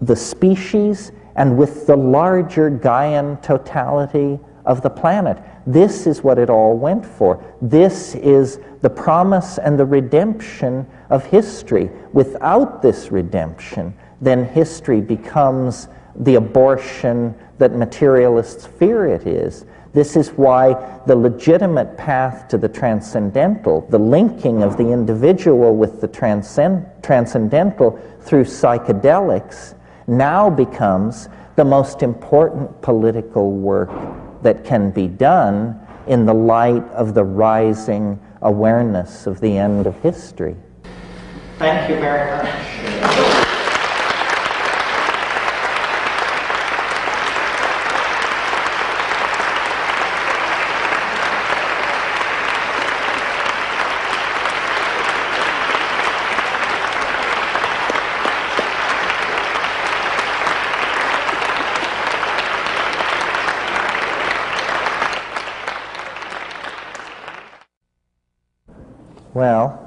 S2: the species, and with the larger Gaian totality of the planet. This is what it all went for. This is the promise and the redemption of history. Without this redemption, then history becomes the abortion that materialists fear it is. This is why the legitimate path to the transcendental, the linking of the individual with the transcendental through psychedelics, now becomes the most important political work that can be done in the light of the rising awareness of the end of history. Thank you very much. Well,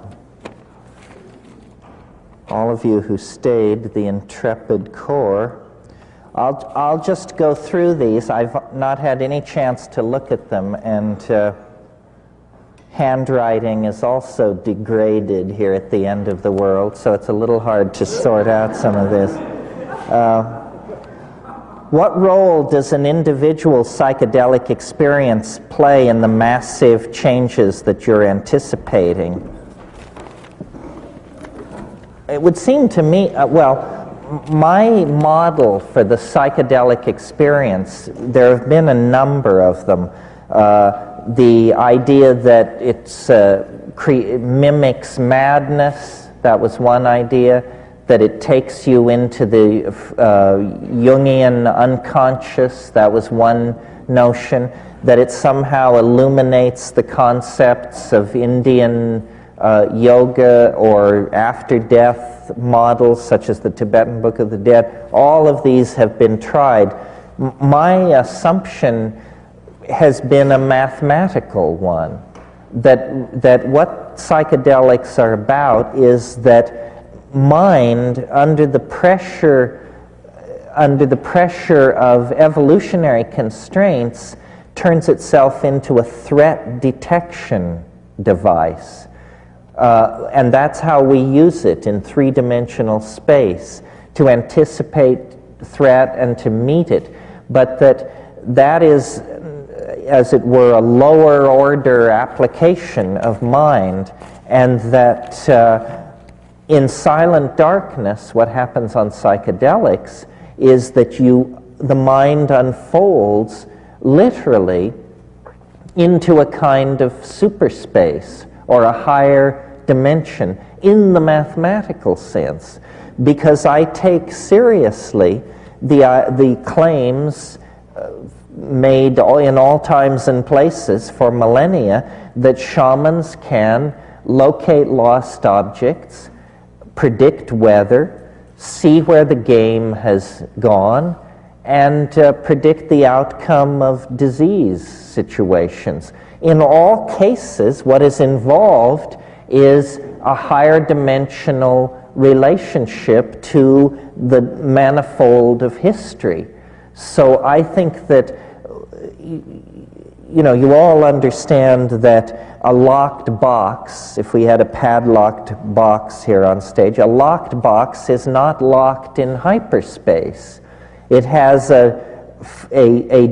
S2: all of you who stayed, the intrepid core, I'll just go through these. I've not had any chance to look at them, and handwriting is also degraded here at the end of the world, so it's a little hard to sort out some of this. What role does an individual psychedelic experience play in the massive changes that you're anticipating? It would seem to me, my model for the psychedelic experience, there have been a number of them. The idea that it mimics madness, that was one idea. That it takes you into the Jungian unconscious, that was one notion. That it somehow illuminates the concepts of Indian yoga or after-death models, such as the Tibetan Book of the Dead. All of these have been tried. My assumption has been a mathematical one, that what psychedelics are about is that mind, under the pressure of evolutionary constraints, turns itself into a threat detection device. And that's how we use it in three-dimensional space, to anticipate threat and to meet it. But that is, as it were, a lower order application of mind, and that in silent darkness, what happens on psychedelics is that the mind unfolds literally into a kind of superspace or a higher dimension in the mathematical sense, because I take seriously the claims made in all times and places for millennia that shamans can locate lost objects, predict weather, see where the game has gone, and predict the outcome of disease situations. In all cases, what is involved is a higher dimensional relationship to the manifold of history. So I think that you all understand that a locked box, if we had a padlocked box here on stage, a locked box is not locked in hyperspace. It has a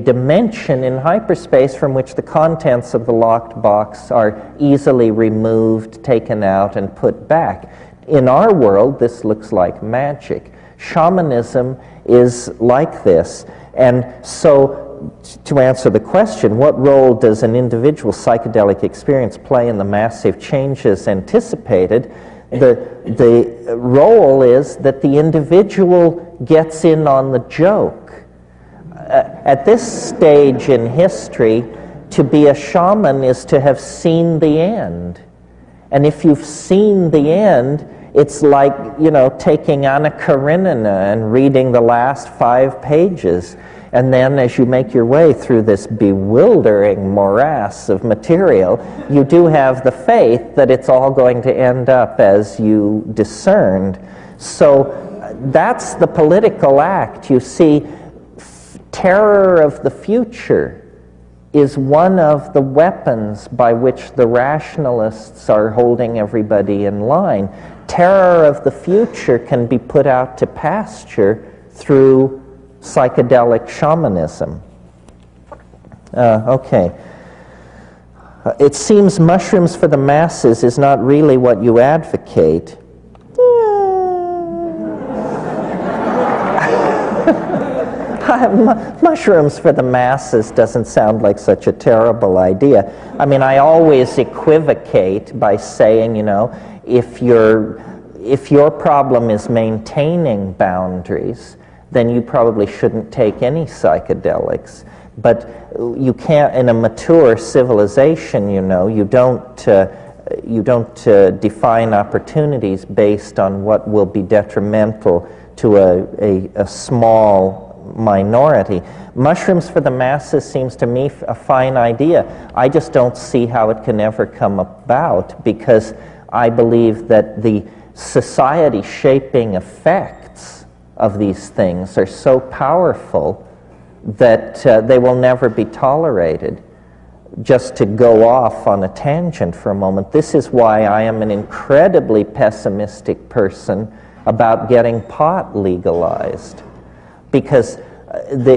S2: dimension in hyperspace from which the contents of the locked box are easily removed, taken out, and put back. In our world, this looks like magic. Shamanism is like this. And so, to answer the question, what role does an individual psychedelic experience play in the massive changes anticipated? The role is that the individual gets in on the joke. At this stage in history, to be a shaman is to have seen the end. And if you've seen the end, it's like, taking Anna Karenina and reading the last 5 pages. And then as you make your way through this bewildering morass of material, you do have the faith that it's all going to end up as you discerned. So that's the political act. You see, terror of the future is one of the weapons by which the rationalists are holding everybody in line. Terror of the future can be put out to pasture through psychedelic shamanism. Okay. It seems mushrooms for the masses is not really what you advocate. Mushrooms for the masses doesn't sound like such a terrible idea. I mean, I always equivocate by saying, if you're if your problem is maintaining boundaries, then you probably shouldn't take any psychedelics. But you can't, in a mature civilization, you know, you don't define opportunities based on what will be detrimental to a small minority. Mushrooms for the masses seems to me a fine idea. I just don't see how it can ever come about, because I believe that the society-shaping effects of these things are so powerful that they will never be tolerated. Just to go off on a tangent for a moment, this is why I am an incredibly pessimistic person about getting pot legalized. Because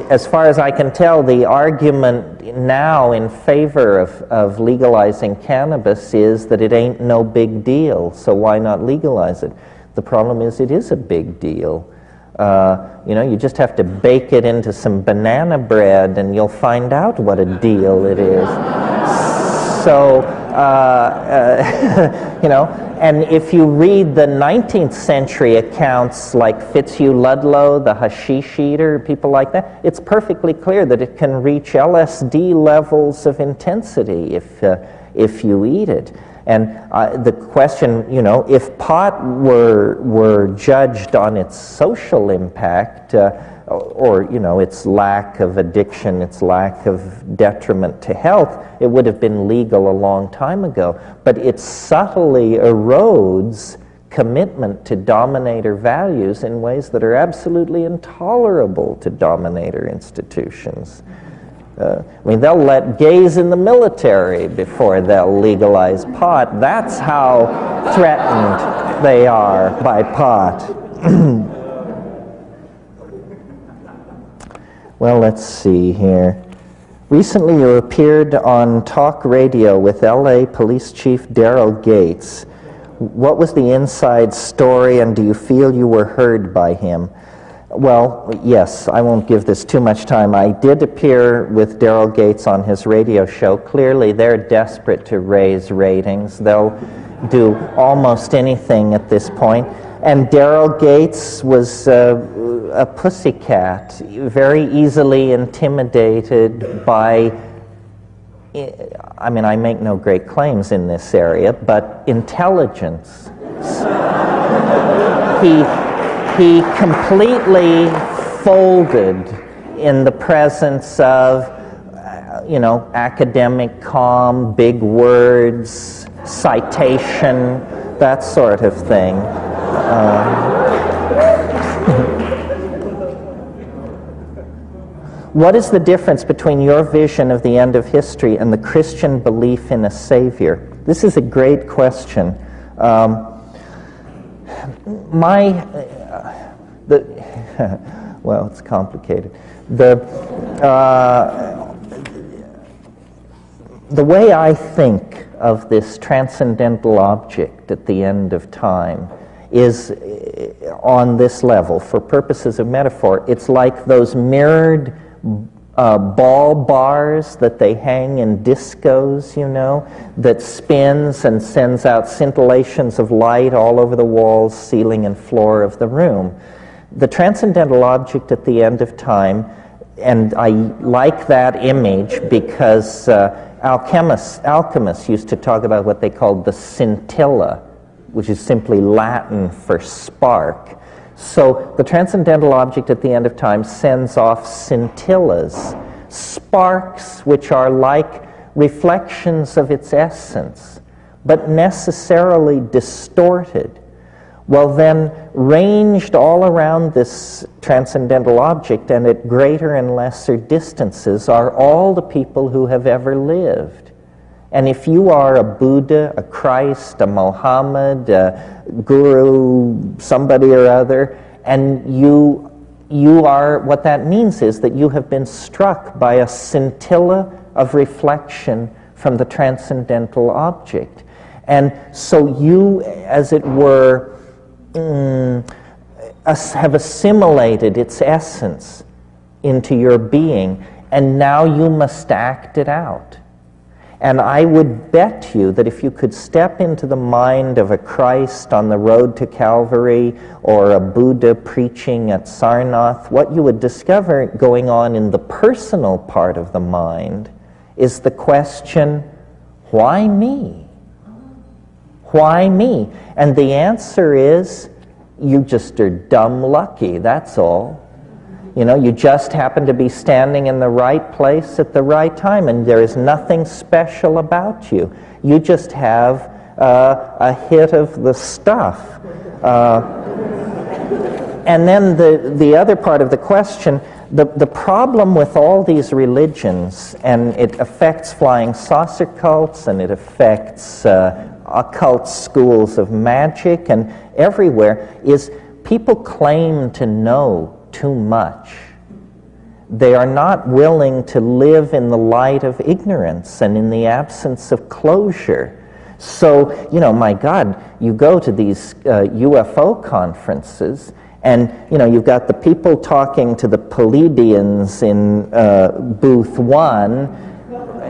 S2: as far as I can tell, the argument now in favor of legalizing cannabis is that it ain't no big deal, so why not legalize it? The problem is it is a big deal. You know, you just have to bake it into some banana bread and you'll find out what a deal it is. So, you know, and if you read the 19th century accounts like Fitzhugh Ludlow, the hashish eater, people like that, it's perfectly clear that it can reach LSD levels of intensity if you eat it. And the question, you know, if pot were judged on its social impact, or, you know, its lack of addiction, its lack of detriment to health, it would have been legal a long time ago. But it subtly erodes commitment to dominator values in ways that are absolutely intolerable to dominator institutions. I mean, they'll let gays in the military before they'll legalize pot. That's how threatened they are by pot. Well, let's see here. Recently you appeared on talk radio with LA Police Chief Daryl Gates. What was the inside story, and do you feel you were heard by him? Well, yes, I won't give this too much time. I did appear with Daryl Gates on his radio show. Clearly, they're desperate to raise ratings. They'll do almost anything at this point. And Daryl Gates was a pussycat, very easily intimidated by, I mean, I make no great claims in this area, but intelligence. He completely folded in the presence of, you know, academic calm, big words, citation, that sort of thing. What is the difference between your vision of the end of history and the Christian belief in a Savior? This is a great question. Well, it's complicated. The way I think of this transcendental object at the end of time is on this level. For purposes of metaphor, it's like those mirrored ball bars that they hang in discos, you know, that spins and sends out scintillations of light all over the walls, ceiling, and floor of the room. The transcendental object at the end of time, and I like that image because alchemists used to talk about what they called the scintilla, which is simply Latin for spark. So the transcendental object at the end of time sends off scintillas, sparks which are like reflections of its essence, but necessarily distorted. Well, then, ranged all around this transcendental object and at greater and lesser distances are all the people who have ever lived. And if you are a Buddha, a Christ, a Mohammed, a guru, somebody or other, and you are, what that means is that you have been struck by a scintilla of reflection from the transcendental object. And so you, as it were, have assimilated its essence into your being, and now you must act it out. And I would bet you that if you could step into the mind of a Christ on the road to Calvary or a Buddha preaching at Sarnath, what you would discover going on in the personal part of the mind is the question, why me? Why me? And the answer is, you just are dumb lucky, that's all. You know, you just happen to be standing in the right place at the right time, and there is nothing special about you. You just have a hit of the stuff. And then the other part of the question, the problem with all these religions, and it affects flying saucer cults, and it affects occult schools of magic, and everywhere, is people claim to know too much. They are not willing to live in the light of ignorance and in the absence of closure. So, you know, my God, you go to these UFO conferences, and, you know, you've got the people talking to the Pleiadians in booth 1.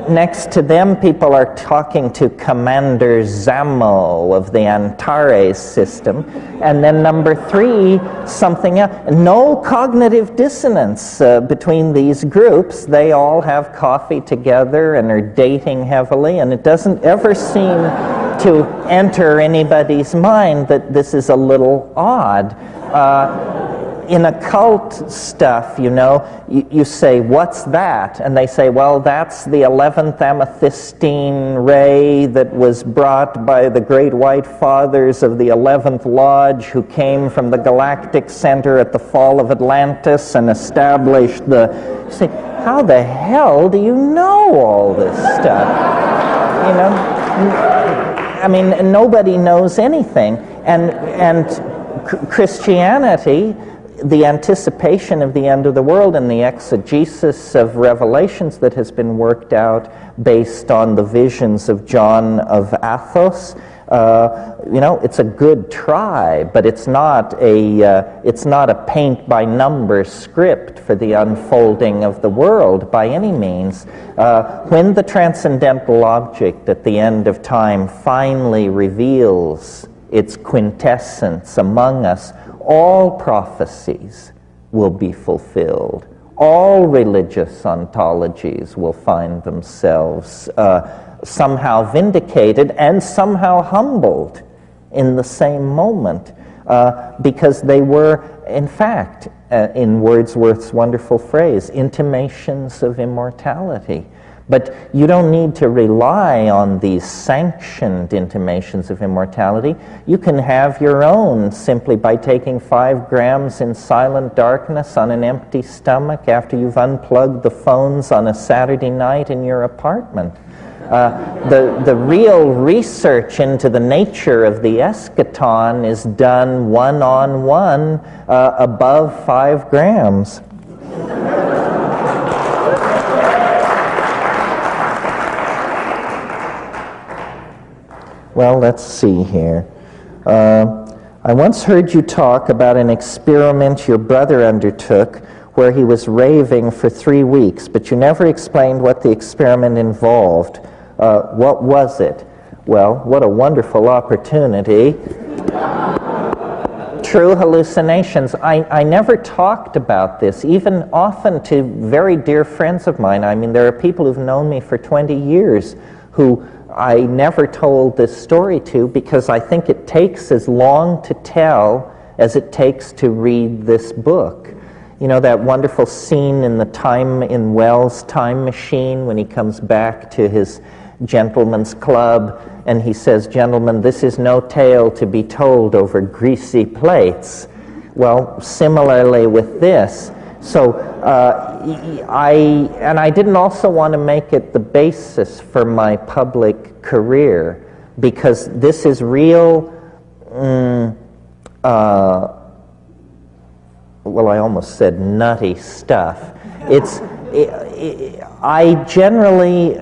S2: Next to them, people are talking to Commander Zamo of the Antares system. And then number 3, something else. No cognitive dissonance between these groups. They all have coffee together and are dating heavily, and it doesn't ever seem to enter anybody's mind that this is a little odd. In occult stuff, you know, you say, what's that? And they say, well, that's the 11th amethystine ray that was brought by the great white fathers of the 11th Lodge who came from the galactic center at the fall of Atlantis and established the... You say, how the hell do you know all this stuff? You know? I mean, nobody knows anything. And Christianity, the anticipation of the end of the world and the exegesis of revelations that has been worked out based on the visions of John of Athos, you know, it's a good try, but it's not a paint-by-number script for the unfolding of the world by any means. When the transcendental object at the end of time finally reveals its quintessence among us, all prophecies will be fulfilled. All religious ontologies will find themselves somehow vindicated and somehow humbled in the same moment because they were, in fact, in Wordsworth's wonderful phrase, intimations of immortality. But you don't need to rely on these sanctioned intimations of immortality. You can have your own simply by taking 5 grams in silent darkness on an empty stomach after you've unplugged the phones on a Saturday night in your apartment. The real research into the nature of the eschaton is done one-on-one above 5 grams. Well, let's see here. I once heard you talk about an experiment your brother undertook where he was raving for 3 weeks, but you never explained what the experiment involved. What was it? Well, what a wonderful opportunity. True hallucinations. I never talked about this, even often to very dear friends of mine. I mean, there are people who've known me for 20 years who I never told this story to because I think it takes as long to tell as it takes to read this book. You know, that wonderful scene in Wells' Time Machine when he comes back to his gentleman's club and he says, "Gentlemen, this is no tale to be told over greasy plates." Well, similarly with this. So I didn't also want to make it the basis for my public career because this is real, well, I almost said nutty stuff. I generally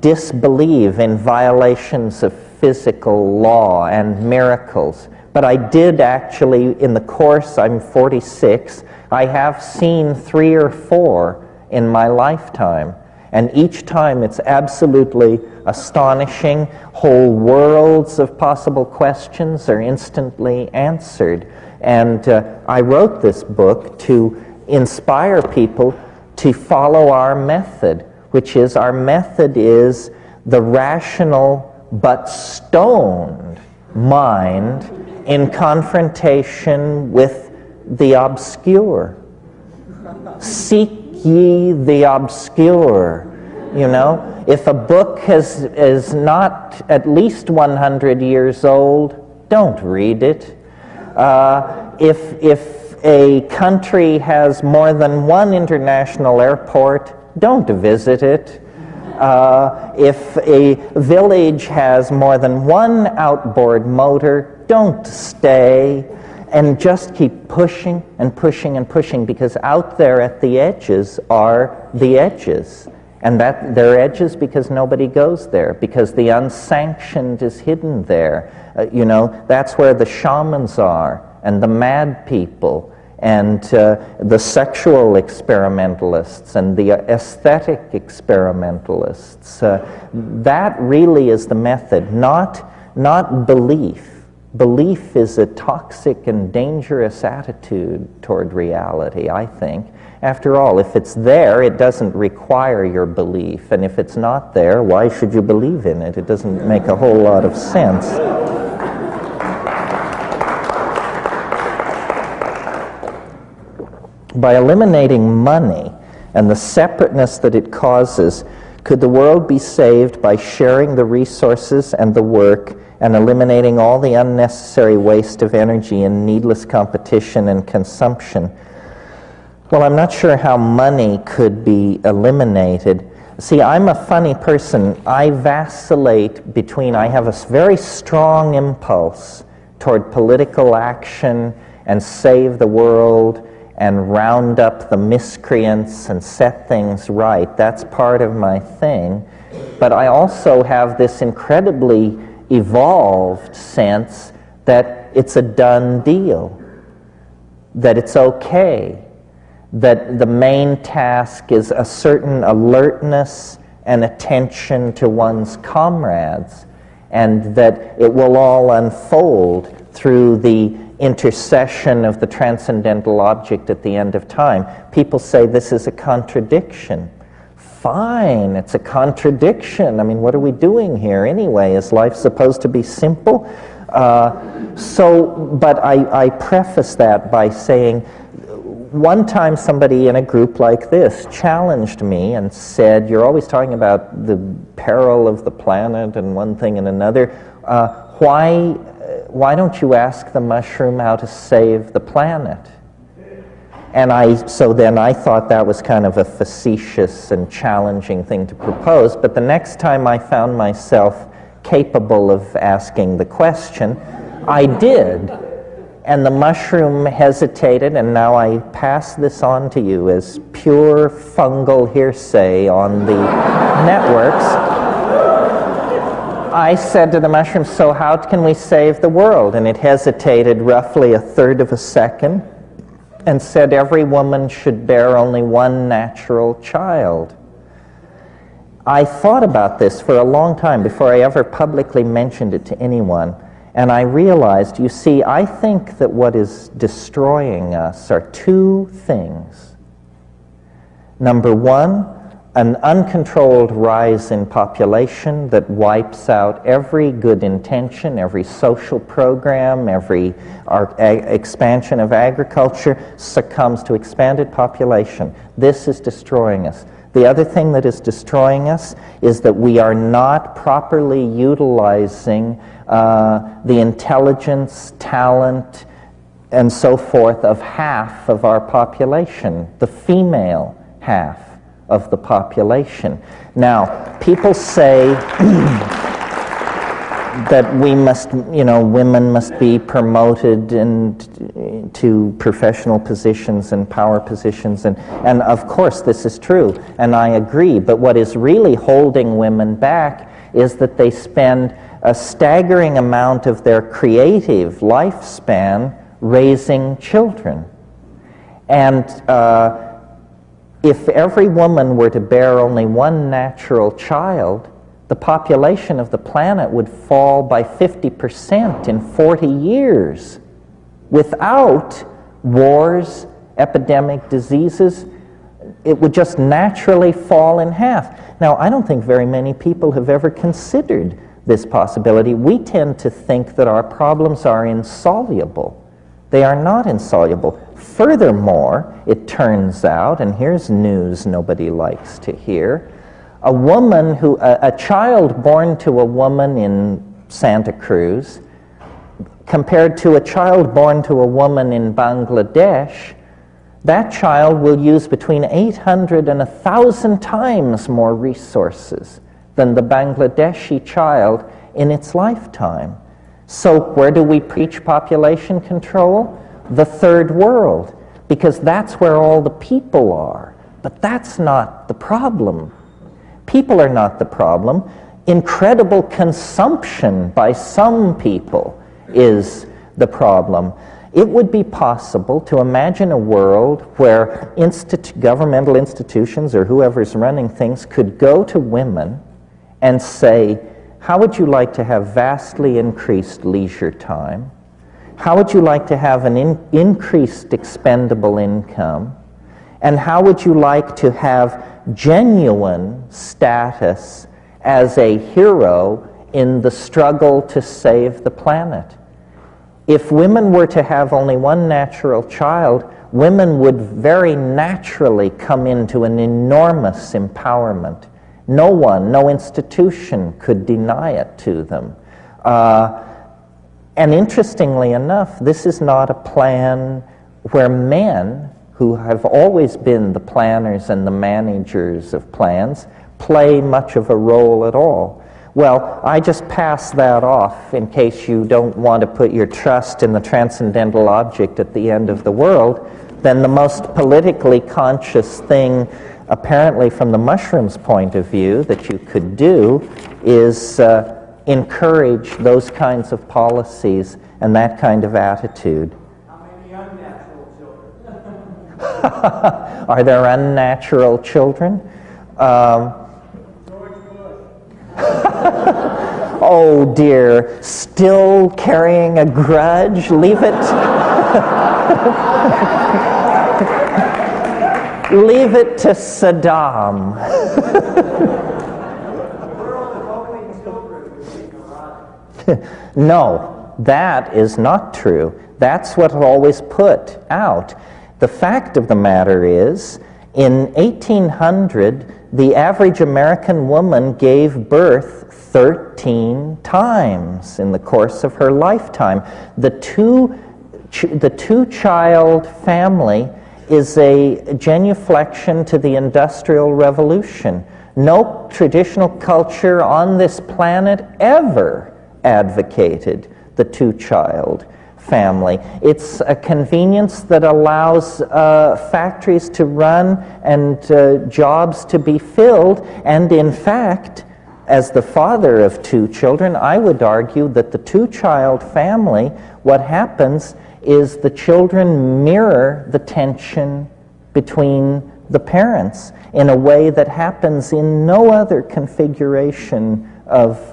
S2: disbelieve in violations of physical law and miracles, but I did actually, in the course, I'm 46, I have seen 3 or 4 in my lifetime. And each time it's absolutely astonishing. Whole worlds of possible questions are instantly answered. And I wrote this book to inspire people to follow our method, which is, our method is the rational but stoned mind in confrontation with the obscure. Seek ye the obscure. You know, if a book is not at least 100 years old, don't read it. If a country has more than one international airport, don't visit it. If a village has more than one outboard motor, don't stay. And just keep pushing and pushing and pushing, because out there at the edges are the edges. And that they're edges because nobody goes there, because the unsanctioned is hidden there. You know, that's where the shamans are, and the mad people, and the sexual experimentalists, and the aesthetic experimentalists. That really is the method, not belief. Belief is a toxic and dangerous attitude toward reality, I think. After all, if it's there, it doesn't require your belief. And if it's not there, why should you believe in it? It doesn't make a whole lot of sense. By eliminating money and the separateness that it causes, could the world be saved by sharing the resources and the work and eliminating all the unnecessary waste of energy and needless competition and consumption? Well, I'm not sure how money could be eliminated. See, I'm a funny person. I vacillate between, I have a very strong impulse toward political action and save the world and round up the miscreants and set things right. That's part of my thing. But I also have this incredibly evolved sense that it's a done deal, that it's okay, that the main task is a certain alertness and attention to one's comrades, and that it will all unfold through the intercession of the transcendental object at the end of time. People say this is a contradiction. Fine, it's a contradiction. I mean, what are we doing here anyway? Is life supposed to be simple? But I preface that by saying, one time somebody in a group like this challenged me and said, you're always talking about the peril of the planet and one thing and another. Why don't you ask the mushroom how to save the planet? And so then I thought that was kind of a facetious and challenging thing to propose, but the next time I found myself capable of asking the question, I did. And the mushroom hesitated, and now I pass this on to you as pure fungal hearsay on the networks. I said to the mushroom, so how can we save the world? And it hesitated roughly a third of a second, and said every woman should bear only one natural child. I thought about this for a long time before I ever publicly mentioned it to anyone, and I realized, you see, I think that what is destroying us are two things. Number one, an uncontrolled rise in population that wipes out every good intention, every social program, every expansion of agriculture succumbs to expanded population. This is destroying us. The other thing that is destroying us is that we are not properly utilizing the intelligence, talent, and so forth of half of our population, the female half of the population. Now, people say that we must, women must be promoted to professional positions and power positions, and of course this is true, and I agree, but what is really holding women back is that they spend a staggering amount of their creative lifespan raising children. And if every woman were to bear only one natural child, the population of the planet would fall by 50% in 40 years without wars, epidemic diseases. It would just naturally fall in half. Now, I don't think very many people have ever considered this possibility. We tend to think that our problems are insoluble. They are not insoluble. Furthermore, it turns out, and here's news nobody likes to hear, a child born to a woman in Santa Cruz compared to a child born to a woman in Bangladesh, that child will use between 800 and 1,000 times more resources than the Bangladeshi child in its lifetime. So where do we preach population control? The third world, because that's where all the people are. But that's not the problem. People are not the problem. Incredible consumption by some people is the problem. It would be possible to imagine a world where governmental institutions or whoever's running things could go to women and say, how would you like to have vastly increased leisure time? How would you like to have an increased expendable income? And how would you like to have genuine status as a hero in the struggle to save the planet? If women were to have only one natural child, women would very naturally come into an enormous empowerment. No one, no institution could deny it to them. And interestingly enough, this is not a plan where men, who have always been the planners and the managers of plans, play much of a role at all. Well, I just pass that off in case you don't want to put your trust in the transcendental object at the end of the world. Then the most politically conscious thing, apparently from the mushrooms' point of view, that you could do is encourage those kinds of policies and that kind of attitude.
S3: How many unnatural children?
S2: Are there unnatural children?
S3: George Bush.
S2: Oh dear, still carrying a grudge? Leave it. Leave it to Saddam. No, that is not true. That's what always put out. The fact of the matter is, in 1800, the average American woman gave birth 13 times in the course of her lifetime. The two-child family is a genuflection to the Industrial Revolution. No traditional culture on this planet ever advocated the two-child family. It's a convenience that allows factories to run and jobs to be filled, and in fact, as the father of two children, I would argue that the two-child family, what happens is the children mirror the tension between the parents in a way that happens in no other configuration of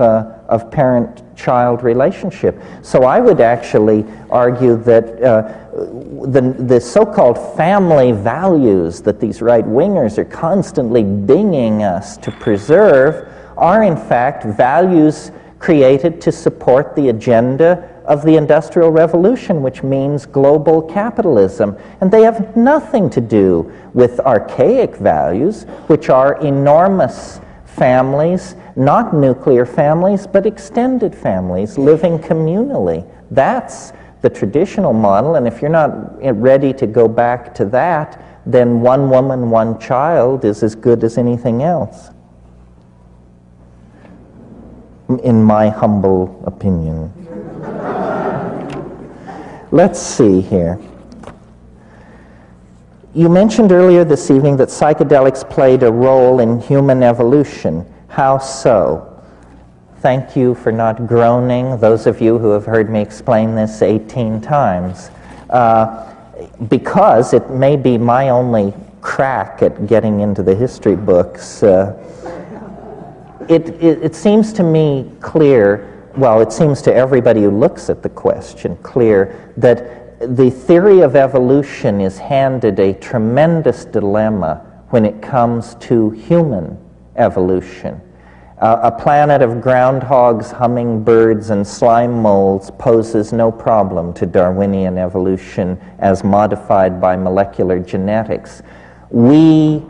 S2: parent-child relationship. So I would actually argue that the so-called family values that these right-wingers are constantly dinging us to preserve are in fact values created to support the agenda of the Industrial Revolution, which means global capitalism. And they have nothing to do with archaic values, which are enormous families, not nuclear families, but extended families living communally. That's the traditional model, and if you're not ready to go back to that, then one woman, one child is as good as anything else, in my humble opinion. Let's see here. You mentioned earlier this evening that psychedelics played a role in human evolution. How so? Thank you for not groaning, those of you who have heard me explain this 18 times. Because it may be my only crack at getting into the history books. It seems to me clear, well, it seems to everybody who looks at the question clear, that the theory of evolution is handed a tremendous dilemma when it comes to human evolution. A planet of groundhogs, hummingbirds, and slime molds poses no problem to Darwinian evolution as modified by molecular genetics. We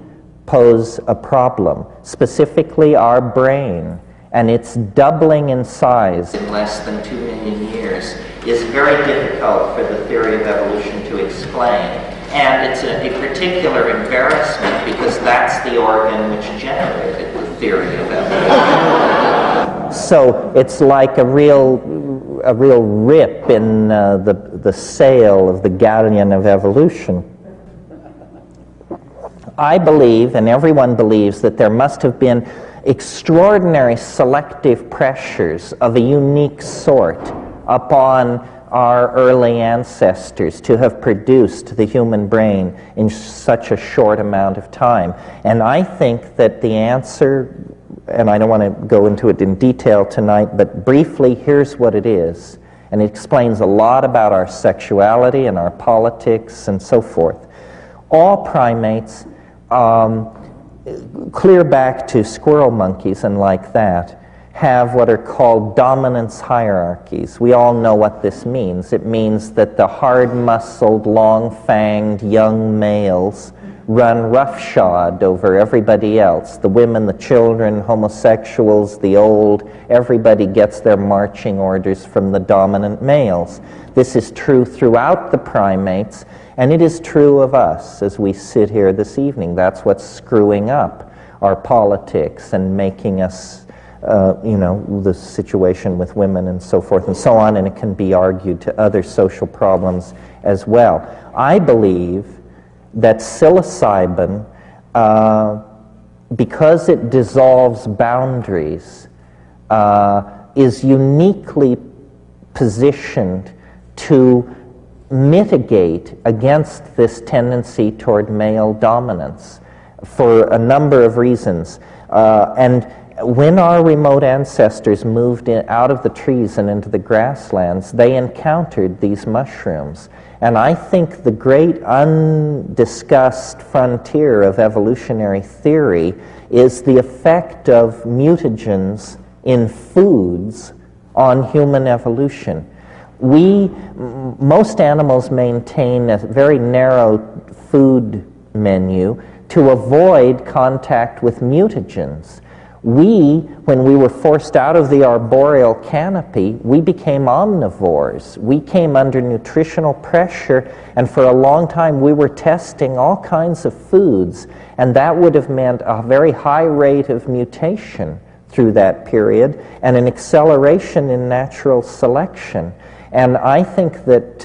S2: pose a problem, specifically our brain, and its doubling in size in less than 2 million years is very difficult for the theory of evolution to explain. And it's a particular embarrassment because that's the organ which generated the theory of evolution. So it's like a real rip in the sail of the galleon of evolution. I believe, and everyone believes, that there must have been extraordinary selective pressures of a unique sort upon our early ancestors to have produced the human brain in such a short amount of time. And I think that the answer, and I don't want to go into it in detail tonight, but briefly, here's what it is. And it explains a lot about our sexuality and our politics and so forth. All primates, clear back to squirrel monkeys and like that, have what are called dominance hierarchies. We all know what this means. It means that the hard-muscled, long-fanged young males run roughshod over everybody else. The women, the children, homosexuals, the old, everybody gets their marching orders from the dominant males. This is true throughout the primates, and it is true of us as we sit here this evening. That's what's screwing up our politics and making us the situation with women and so forth and so on, and it can be argued to other social problems as well. I believe that psilocybin, because it dissolves boundaries, is uniquely positioned to mitigate against this tendency toward male dominance for a number of reasons. And when our remote ancestors moved out of the trees and into the grasslands, they encountered these mushrooms. And I think the great undiscussed frontier of evolutionary theory is the effect of mutagens in foods on human evolution. Most animals maintain a very narrow food menu to avoid contact with mutagens. When we were forced out of the arboreal canopy, we became omnivores. We came under nutritional pressure, and for a long time we were testing all kinds of foods, and that would have meant a very high rate of mutation through that period and an acceleration in natural selection. And I think that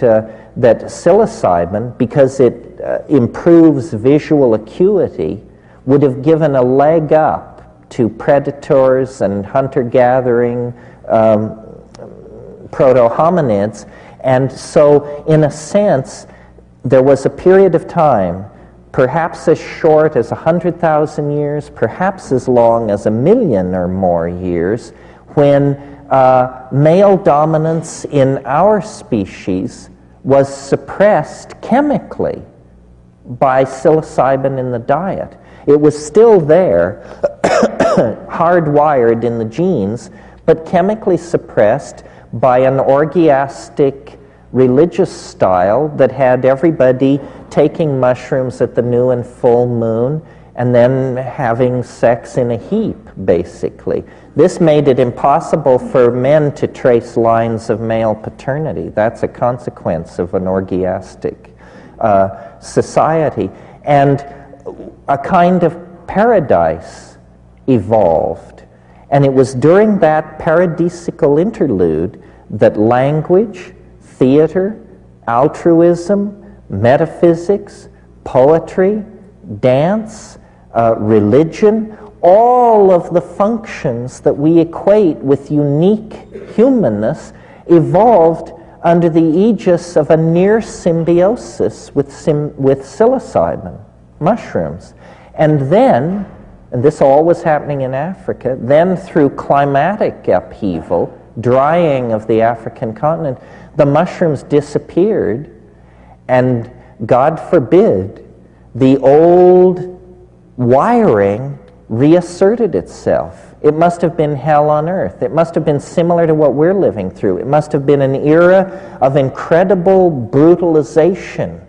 S2: psilocybin, because it improves visual acuity, would have given a leg up to predators and hunter-gathering proto-hominids. And so, in a sense, there was a period of time, perhaps as short as 100,000 years, perhaps as long as 1 million or more years, when male dominance in our species was suppressed chemically by psilocybin in the diet. It was still there, hardwired in the genes, but chemically suppressed by an orgiastic religious style that had everybody taking mushrooms at the new and full moon and then having sex in a heap, basically. This made it impossible for men to trace lines of male paternity. That's a consequence of an orgiastic society. And a kind of paradise evolved. And it was during that paradisical interlude that language, theater, altruism, metaphysics, poetry, dance, religion, all of the functions that we equate with unique humanness evolved under the aegis of a near symbiosis with psilocybin. mushrooms. And then, and this all was happening in Africa, then through climatic upheaval, drying of the African continent, the mushrooms disappeared, and God forbid, the old wiring reasserted itself. It must have been hell on earth. It must have been similar to what we're living through. It must have been an era of incredible brutalization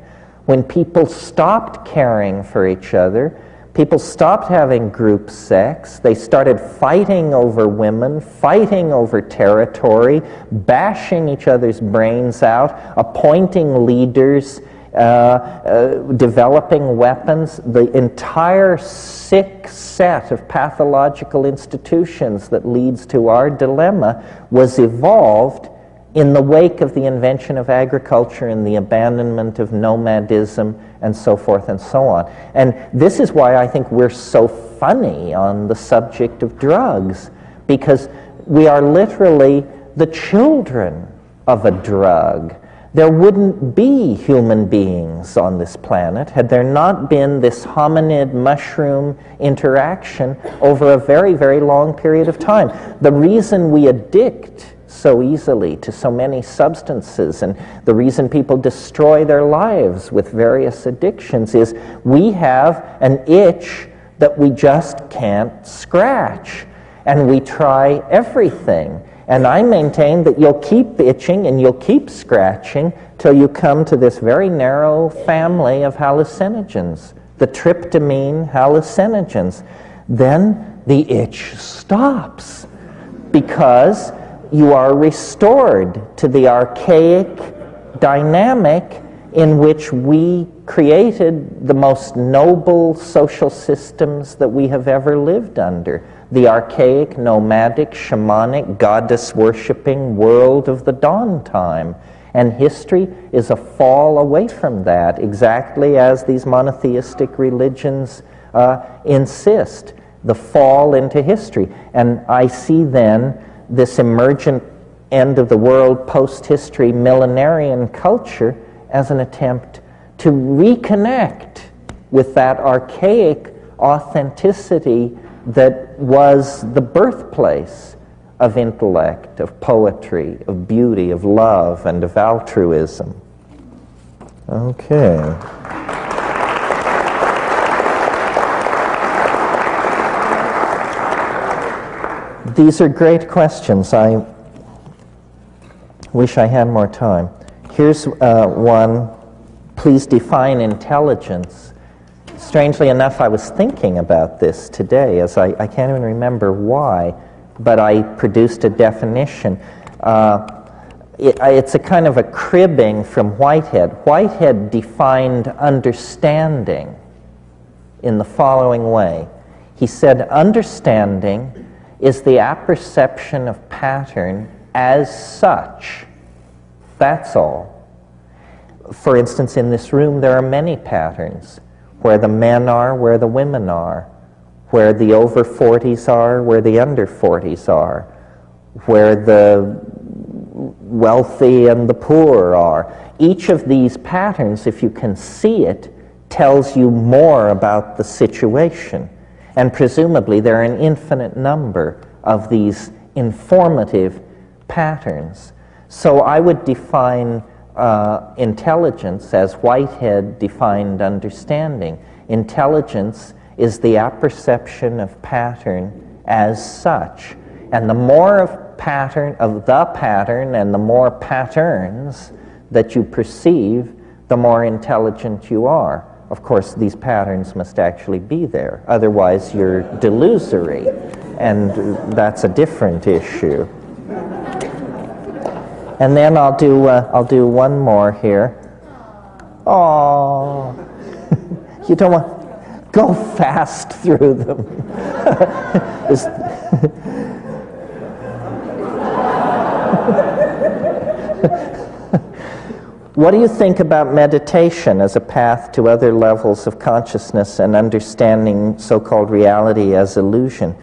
S2: when people stopped caring for each other. People stopped having group sex. They started fighting over women, fighting over territory, bashing each other's brains out, appointing leaders, developing weapons. The entire sick set of pathological institutions that leads to our dilemma was evolved in the wake of the invention of agriculture and the abandonment of nomadism and so forth and so on. And this is why I think we're so funny on the subject of drugs, because we are literally the children of a drug. There wouldn't be human beings on this planet had there not been this hominid-mushroom interaction over a very, very long period of time. The reason we addict so easily to so many substances, and the reason people destroy their lives with various addictions, is we have an itch that we just can't scratch, and we try everything. And I maintain that you'll keep itching and you'll keep scratching till you come to this very narrow family of hallucinogens, the tryptamine hallucinogens. Then the itch stops, because you are restored to the archaic dynamic in which we created the most noble social systems that we have ever lived under. The archaic, nomadic, shamanic, goddess-worshipping world of the dawn time. And history is a fall away from that, exactly as these monotheistic religions insist, the fall into history. And I see then this emergent end of the world, post-history, millenarian culture as an attempt to reconnect with that archaic authenticity that was the birthplace of intellect, of poetry, of beauty, of love, and of altruism. Okay. These are great questions. I wish I had more time. Here's one. Please define intelligence. Strangely enough, I was thinking about this today, as I can't even remember why, but I produced a definition. It's a kind of a cribbing from Whitehead. Whitehead defined understanding in the following way. He said, understanding is the apperception of pattern as such. That's all. For instance, in this room there are many patterns, where the men are, where the women are, where the over 40s are, where the under 40s are, where the wealthy and the poor are. Each of these patterns, if you can see it, tells you more about the situation. And presumably there are an infinite number of these informative patterns. So I would define intelligence as Whitehead defined understanding. Intelligence is the apperception of pattern as such. And the more of the pattern and the more patterns that you perceive, the more intelligent you are. Of course, these patterns must actually be there. Otherwise, you're delusory, and that's a different issue. And then I'll do one more here. Oh, you don't want go fast through them. What do you think about meditation as a path to other levels of consciousness and understanding so-called reality as illusion?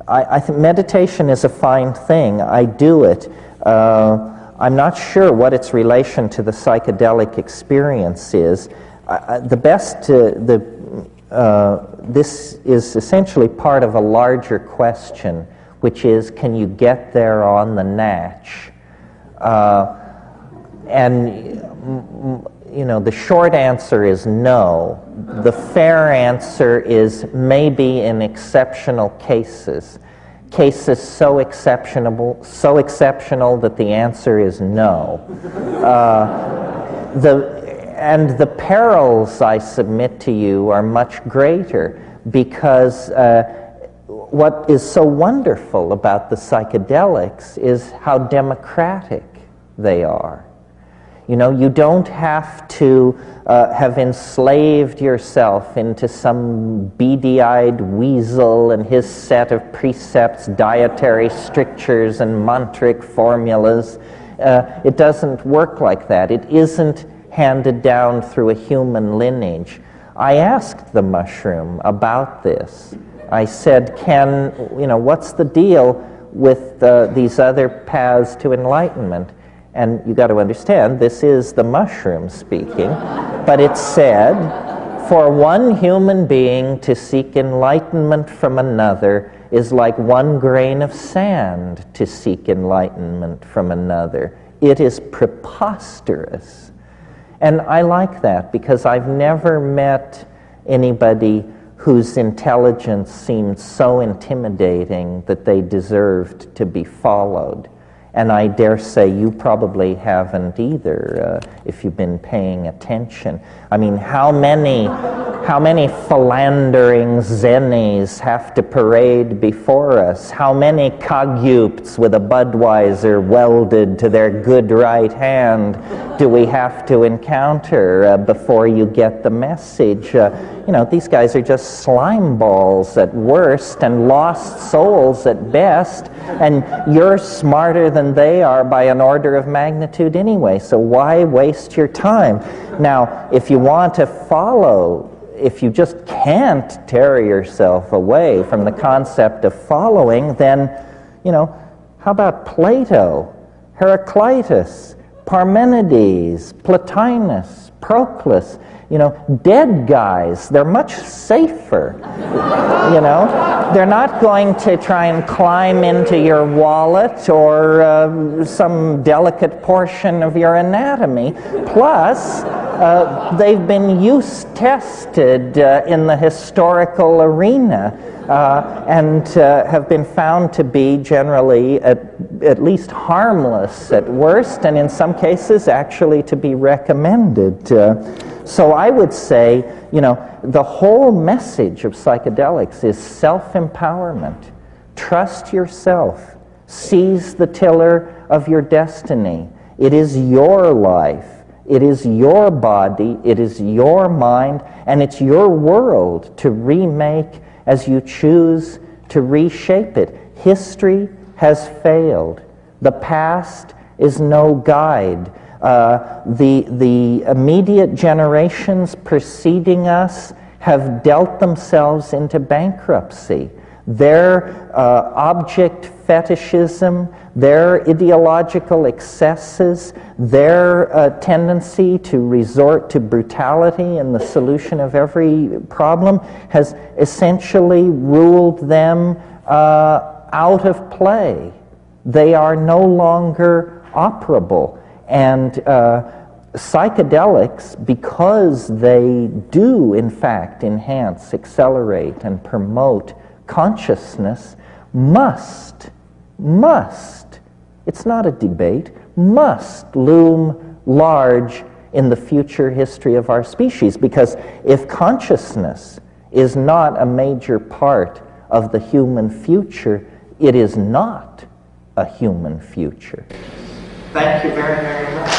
S2: I think meditation is a fine thing. I do it. I'm not sure what its relation to the psychedelic experience is. The this is essentially part of a larger question, which is, can you get there on the natch? The short answer is no. The fair answer is maybe in exceptional cases. Cases so exceptional that the answer is no. The perils, I submit to you, are much greater because what is so wonderful about the psychedelics is how democratic they are. You know, you don't have to have enslaved yourself into some beady-eyed weasel and his set of precepts, dietary strictures, and mantric formulas. It doesn't work like that. It isn't handed down through a human lineage. I asked the mushroom about this. I said, what's the deal with these other paths to enlightenment? And you got to understand, this is the mushroom speaking, but it said, for one human being to seek enlightenment from another is like one grain of sand to seek enlightenment from another. It is preposterous. And I like that because I've never met anybody whose intelligence seemed so intimidating that they deserved to be followed. And I dare say you probably haven't either, if you've been paying attention. I mean, how many philandering zennies have to parade before us? How many Kagyups with a Budweiser welded to their good right hand do we have to encounter before you get the message? These guys are just slime balls at worst and lost souls at best, and you're smarter than they are by an order of magnitude anyway, so why waste your time? Now, if you want to follow, if you just can't tear yourself away from the concept of following, then, how about Plato, Heraclitus, Parmenides, Plotinus, Proclus? Dead guys, they're much safer. They're not going to try and climb into your wallet or some delicate portion of your anatomy. Plus, they've been use-tested in the historical arena and have been found to be generally at least harmless at worst, and in some cases actually to be recommended. So I would say, the whole message of psychedelics is self-empowerment. Trust yourself. Seize the tiller of your destiny. It is your life. It is your body. It is your mind. And it's your world to remake as you choose to reshape it. History has failed. The past is no guide. The immediate generations preceding us have dealt themselves into bankruptcy. Their object fetishism, their ideological excesses, their tendency to resort to brutality in the solution of every problem has essentially ruled them out of play. They are no longer operable. And psychedelics, because they do, in fact, enhance, accelerate, and promote consciousness, must, it's not a debate, must loom large in the future history of our species. Because if consciousness is not a major part of the human future, it is not a human future. Thank you very, very much.